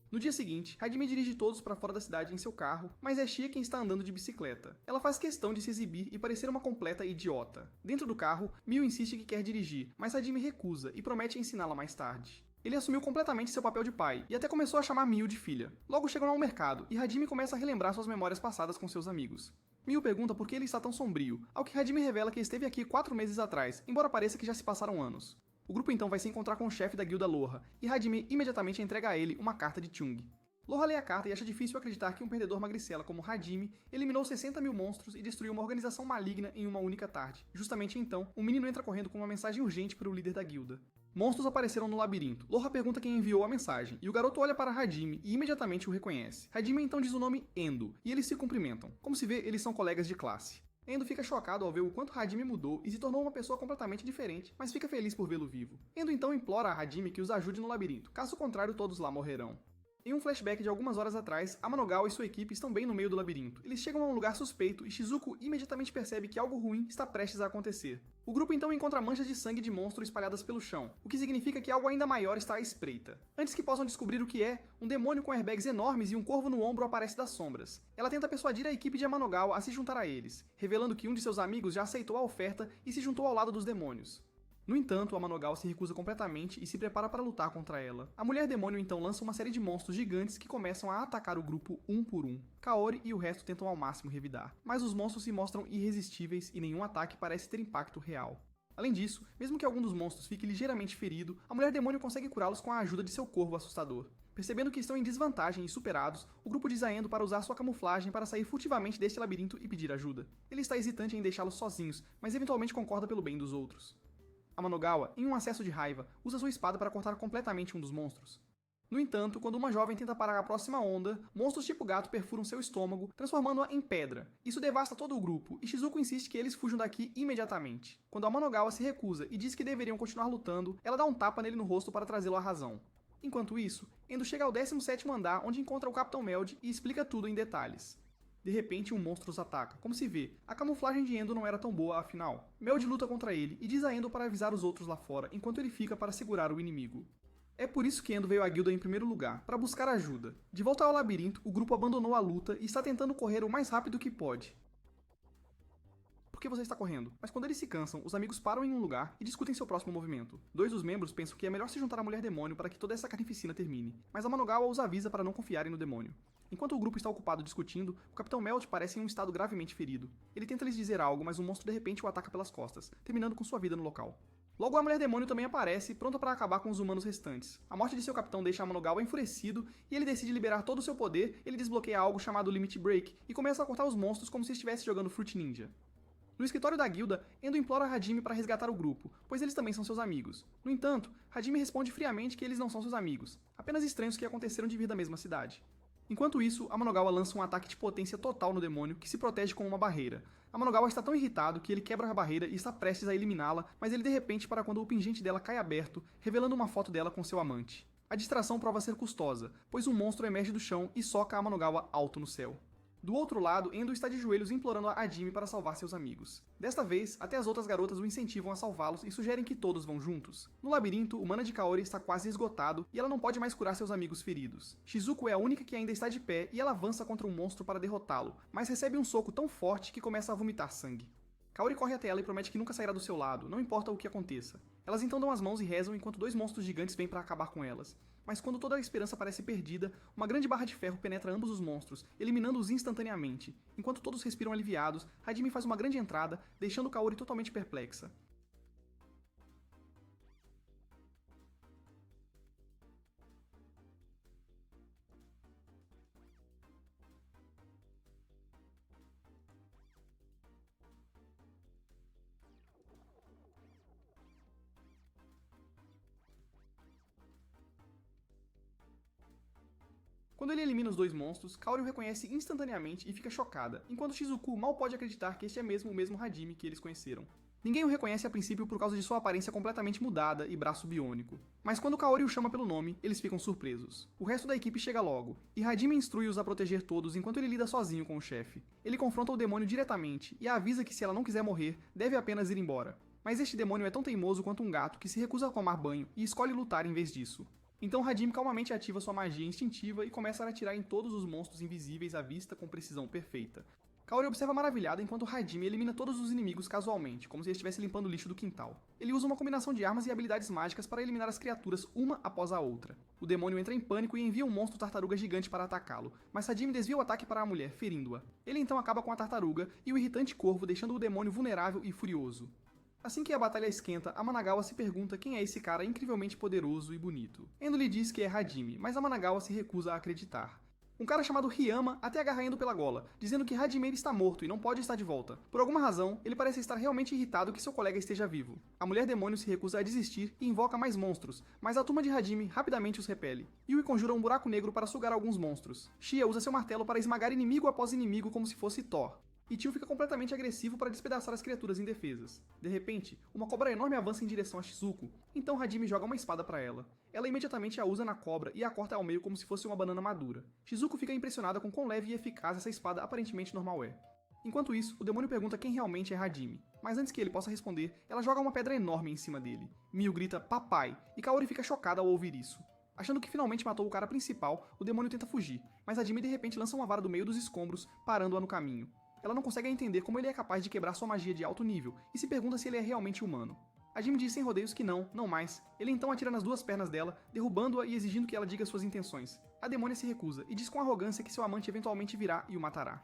No dia seguinte, Hajime dirige todos para fora da cidade em seu carro, mas é Shea quem está andando de bicicleta. Ela faz questão de se exibir e parecer uma completa idiota. Dentro do carro, Miu insiste que quer dirigir, mas Hajime recusa e promete ensiná-la mais tarde. Ele assumiu completamente seu papel de pai, e até começou a chamar Miu de filha. Logo chegam ao mercado, e Hajime começa a relembrar suas memórias passadas com seus amigos. Miu pergunta por que ele está tão sombrio, ao que Hajime revela que esteve aqui 4 meses atrás, embora pareça que já se passaram anos. O grupo então vai se encontrar com o chefe da guilda Loha, e Hajime imediatamente entrega a ele uma carta de Chung. Loha lê a carta e acha difícil acreditar que um perdedor magricela como Hajime eliminou 60 mil monstros e destruiu uma organização maligna em uma única tarde. Justamente então, um menino entra correndo com uma mensagem urgente para o líder da guilda. Monstros apareceram no labirinto. Loha pergunta quem enviou a mensagem, e o garoto olha para Hajime e imediatamente o reconhece. Hajime então diz o nome Endo, e eles se cumprimentam. Como se vê, eles são colegas de classe. Endo fica chocado ao ver o quanto Hajime mudou e se tornou uma pessoa completamente diferente, mas fica feliz por vê-lo vivo. Endo então implora a Hajime que os ajude no labirinto, caso contrário todos lá morrerão. Em um flashback de algumas horas atrás, Amanogawa e sua equipe estão bem no meio do labirinto. Eles chegam a um lugar suspeito e Shizuko imediatamente percebe que algo ruim está prestes a acontecer. O grupo então encontra manchas de sangue de monstro espalhadas pelo chão, o que significa que algo ainda maior está à espreita. Antes que possam descobrir o que é, um demônio com airbags enormes e um corvo no ombro aparece das sombras. Ela tenta persuadir a equipe de Amanogawa a se juntar a eles, revelando que um de seus amigos já aceitou a oferta e se juntou ao lado dos demônios. No entanto, Amanogawa se recusa completamente e se prepara para lutar contra ela. A mulher demônio então lança uma série de monstros gigantes que começam a atacar o grupo um por um. Kaori e o resto tentam ao máximo revidar, mas os monstros se mostram irresistíveis e nenhum ataque parece ter impacto real. Além disso, mesmo que algum dos monstros fique ligeiramente ferido, a mulher demônio consegue curá-los com a ajuda de seu corvo assustador. Percebendo que estão em desvantagem e superados, o grupo diz a Endo para usar sua camuflagem para sair furtivamente deste labirinto e pedir ajuda. Ele está hesitante em deixá-los sozinhos, mas eventualmente concorda pelo bem dos outros. Amanogawa, em um acesso de raiva, usa sua espada para cortar completamente um dos monstros. No entanto, quando uma jovem tenta parar a próxima onda, monstros tipo gato perfuram seu estômago, transformando-a em pedra. Isso devasta todo o grupo, e Shizuko insiste que eles fujam daqui imediatamente. Quando Amanogawa se recusa e diz que deveriam continuar lutando, ela dá um tapa nele no rosto para trazê-lo à razão. Enquanto isso, Endo chega ao 17º andar, onde encontra o Capitão Meld e explica tudo em detalhes. De repente, um monstro os ataca. Como se vê, a camuflagem de Endo não era tão boa afinal. Meld luta contra ele e diz a Endo para avisar os outros lá fora, enquanto ele fica para segurar o inimigo. É por isso que Endo veio à guilda em primeiro lugar, para buscar ajuda. De volta ao labirinto, o grupo abandonou a luta e está tentando correr o mais rápido que pode. por que você está correndo? Mas quando eles se cansam, os amigos param em um lugar e discutem seu próximo movimento. Dois dos membros pensam que é melhor se juntar à mulher demônio para que toda essa carnificina termine, mas Amanogawa os avisa para não confiarem no demônio. Enquanto o grupo está ocupado discutindo, o Capitão Melt parece em um estado gravemente ferido. Ele tenta lhes dizer algo, mas um monstro de repente o ataca pelas costas, terminando com sua vida no local. Logo, a mulher demônio também aparece, pronta para acabar com os humanos restantes. A morte de seu capitão deixa Amanogawa enfurecido, e ele decide liberar todo o seu poder. Ele desbloqueia algo chamado Limit Break, e começa a cortar os monstros como se estivesse jogando Fruit Ninja. No escritório da guilda, Endo implora a Hajime para resgatar o grupo, pois eles também são seus amigos. No entanto, Hajime responde friamente que eles não são seus amigos, apenas estranhos que aconteceram de vir da mesma cidade. Enquanto isso, Amanogawa lança um ataque de potência total no demônio, que se protege com uma barreira. Amanogawa está tão irritado que ele quebra a barreira e está prestes a eliminá-la, mas ele de repente para quando o pingente dela cai aberto, revelando uma foto dela com seu amante. A distração prova ser custosa, pois um monstro emerge do chão e soca Amanogawa alto no céu. Do outro lado, Endo está de joelhos implorando a Hajime para salvar seus amigos. Desta vez, até as outras garotas o incentivam a salvá-los e sugerem que todos vão juntos. No labirinto, o mana de Kaori está quase esgotado e ela não pode mais curar seus amigos feridos. Shizuko é a única que ainda está de pé e ela avança contra um monstro para derrotá-lo, mas recebe um soco tão forte que começa a vomitar sangue. Kaori corre até ela e promete que nunca sairá do seu lado, não importa o que aconteça. Elas então dão as mãos e rezam enquanto dois monstros gigantes vêm para acabar com elas. Mas quando toda a esperança parece perdida, uma grande barra de ferro penetra ambos os monstros, eliminando-os instantaneamente. Enquanto todos respiram aliviados, Hajime faz uma grande entrada, deixando Kaori totalmente perplexa. Quando ele elimina os dois monstros, Kaori o reconhece instantaneamente e fica chocada, enquanto Shizuku mal pode acreditar que este é mesmo o mesmo Hajime que eles conheceram. Ninguém o reconhece a princípio por causa de sua aparência completamente mudada e braço biônico. Mas quando Kaori o chama pelo nome, eles ficam surpresos. O resto da equipe chega logo, e Hajime instrui-os a proteger todos enquanto ele lida sozinho com o chefe. Ele confronta o demônio diretamente e a avisa que se ela não quiser morrer, deve apenas ir embora. Mas este demônio é tão teimoso quanto um gato que se recusa a tomar banho e escolhe lutar em vez disso. Então Hajime calmamente ativa sua magia instintiva e começa a atirar em todos os monstros invisíveis à vista com precisão perfeita. Kaori observa maravilhada enquanto Hajime elimina todos os inimigos casualmente, como se ele estivesse limpando o lixo do quintal. Ele usa uma combinação de armas e habilidades mágicas para eliminar as criaturas uma após a outra. O demônio entra em pânico e envia um monstro tartaruga gigante para atacá-lo, mas Hajime desvia o ataque para a mulher, ferindo-a. Ele então acaba com a tartaruga e o irritante corvo, deixando o demônio vulnerável e furioso. Assim que a batalha esquenta, Amanogawa se pergunta quem é esse cara incrivelmente poderoso e bonito. Endo lhe diz que é Hajime, mas Amanogawa se recusa a acreditar. Um cara chamado Ryama até agarra Endo pela gola, dizendo que Hajime está morto e não pode estar de volta. Por alguma razão, ele parece estar realmente irritado que seu colega esteja vivo. A mulher demônio se recusa a desistir e invoca mais monstros, mas a turma de Hajime rapidamente os repele. Yui conjura um buraco negro para sugar alguns monstros. Shia usa seu martelo para esmagar inimigo após inimigo como se fosse Thor. E Tio fica completamente agressivo para despedaçar as criaturas indefesas. De repente, uma cobra enorme avança em direção a Shizuko, então Hajime joga uma espada para ela. Ela imediatamente a usa na cobra e a corta ao meio como se fosse uma banana madura. Shizuko fica impressionada com quão leve e eficaz essa espada aparentemente normal é. Enquanto isso, o demônio pergunta quem realmente é Hajime, mas antes que ele possa responder, ela joga uma pedra enorme em cima dele. Miu grita "papai", e Kaori fica chocada ao ouvir isso. Achando que finalmente matou o cara principal, o demônio tenta fugir, mas Hajime de repente lança uma vara do meio dos escombros, parando-a no caminho. Ela não consegue entender como ele é capaz de quebrar sua magia de alto nível, e se pergunta se ele é realmente humano. Hajime diz sem rodeios que não mais. Ele então atira nas duas pernas dela, derrubando-a e exigindo que ela diga suas intenções. A demônia se recusa, e diz com arrogância que seu amante eventualmente virá e o matará.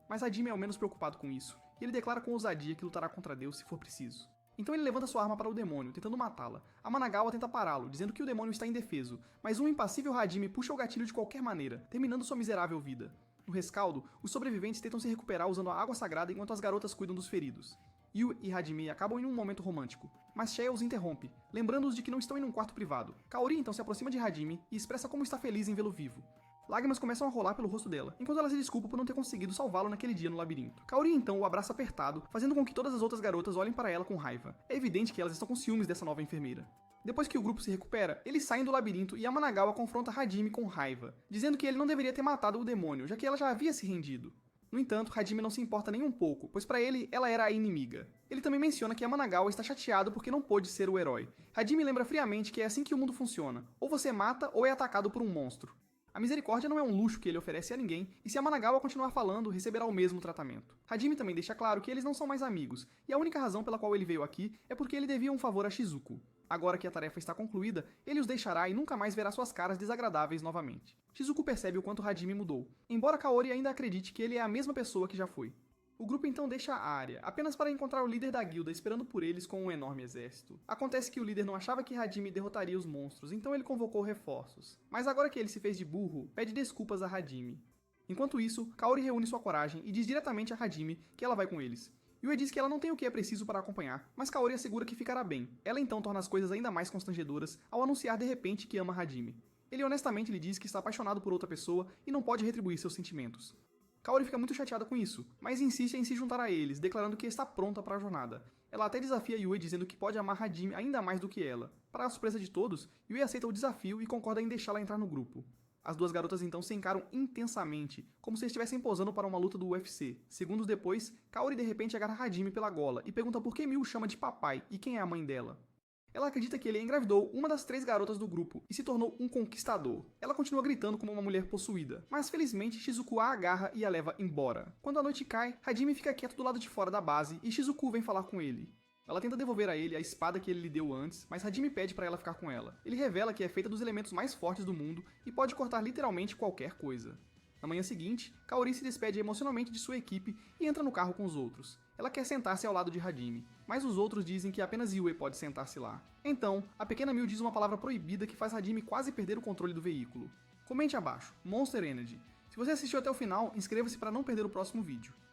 Mas Hajime é o menos preocupado com isso, e ele declara com ousadia que lutará contra Deus se for preciso. Então ele levanta sua arma para o demônio, tentando matá-la. Amanogawa tenta pará-lo, dizendo que o demônio está indefeso, mas um impassível Hajime puxa o gatilho de qualquer maneira, terminando sua miserável vida. No rescaldo, os sobreviventes tentam se recuperar usando a água sagrada enquanto as garotas cuidam dos feridos. Yu e Hajime acabam em um momento romântico, mas Shea os interrompe, lembrando-os de que não estão em um quarto privado. Kaori então se aproxima de Hajime e expressa como está feliz em vê-lo vivo. Lágrimas começam a rolar pelo rosto dela, enquanto ela se desculpa por não ter conseguido salvá-lo naquele dia no labirinto. Kaori então o abraça apertado, fazendo com que todas as outras garotas olhem para ela com raiva. É evidente que elas estão com ciúmes dessa nova enfermeira. Depois que o grupo se recupera, eles saem do labirinto e Amanogawa confronta Hajime com raiva, dizendo que ele não deveria ter matado o demônio, já que ela já havia se rendido. No entanto, Hajime não se importa nem um pouco, pois para ele, ela era a inimiga. Ele também menciona que Amanogawa está chateado porque não pôde ser o herói. Hajime lembra friamente que é assim que o mundo funciona, ou você mata ou é atacado por um monstro. A misericórdia não é um luxo que ele oferece a ninguém, e se a Managawa continuar falando, receberá o mesmo tratamento. Hajime também deixa claro que eles não são mais amigos, e a única razão pela qual ele veio aqui é porque ele devia um favor a Shizuku. Agora que a tarefa está concluída, ele os deixará e nunca mais verá suas caras desagradáveis novamente. Shizuku percebe o quanto Hajime mudou, embora Kaori ainda acredite que ele é a mesma pessoa que já foi. O grupo então deixa a área, apenas para encontrar o líder da guilda esperando por eles com um enorme exército. Acontece que o líder não achava que Hajime derrotaria os monstros, então ele convocou reforços. Mas agora que ele se fez de burro, pede desculpas a Hajime. Enquanto isso, Kaori reúne sua coragem e diz diretamente a Hajime que ela vai com eles. Yue diz que ela não tem o que é preciso para acompanhar, mas Kaori assegura que ficará bem. Ela então torna as coisas ainda mais constrangedoras ao anunciar de repente que ama Hajime. Ele honestamente lhe diz que está apaixonado por outra pessoa e não pode retribuir seus sentimentos. Kaori fica muito chateada com isso, mas insiste em se juntar a eles, declarando que está pronta para a jornada. Ela até desafia Yue dizendo que pode amar Hajime ainda mais do que ela. Para a surpresa de todos, Yue aceita o desafio e concorda em deixá-la entrar no grupo. As duas garotas então se encaram intensamente, como se estivessem posando para uma luta do UFC. Segundos depois, Kaori de repente agarra Hajime pela gola e pergunta por que Miu o chama de papai e quem é a mãe dela. Ela acredita que ele engravidou uma das 3 garotas do grupo e se tornou um conquistador. Ela continua gritando como uma mulher possuída, mas felizmente Shizuku a agarra e a leva embora. Quando a noite cai, Hajime fica quieto do lado de fora da base e Shizuku vem falar com ele. Ela tenta devolver a ele a espada que ele lhe deu antes, mas Hajime pede para ela ficar com ela. Ele revela que é feita dos elementos mais fortes do mundo e pode cortar literalmente qualquer coisa. Na manhã seguinte, Kaori se despede emocionalmente de sua equipe e entra no carro com os outros. Ela quer sentar-se ao lado de Hajime, mas os outros dizem que apenas Yue pode sentar-se lá. Então, a pequena Miu diz uma palavra proibida que faz Hajime quase perder o controle do veículo. Comente abaixo, Monster Energy. Se você assistiu até o final, inscreva-se para não perder o próximo vídeo.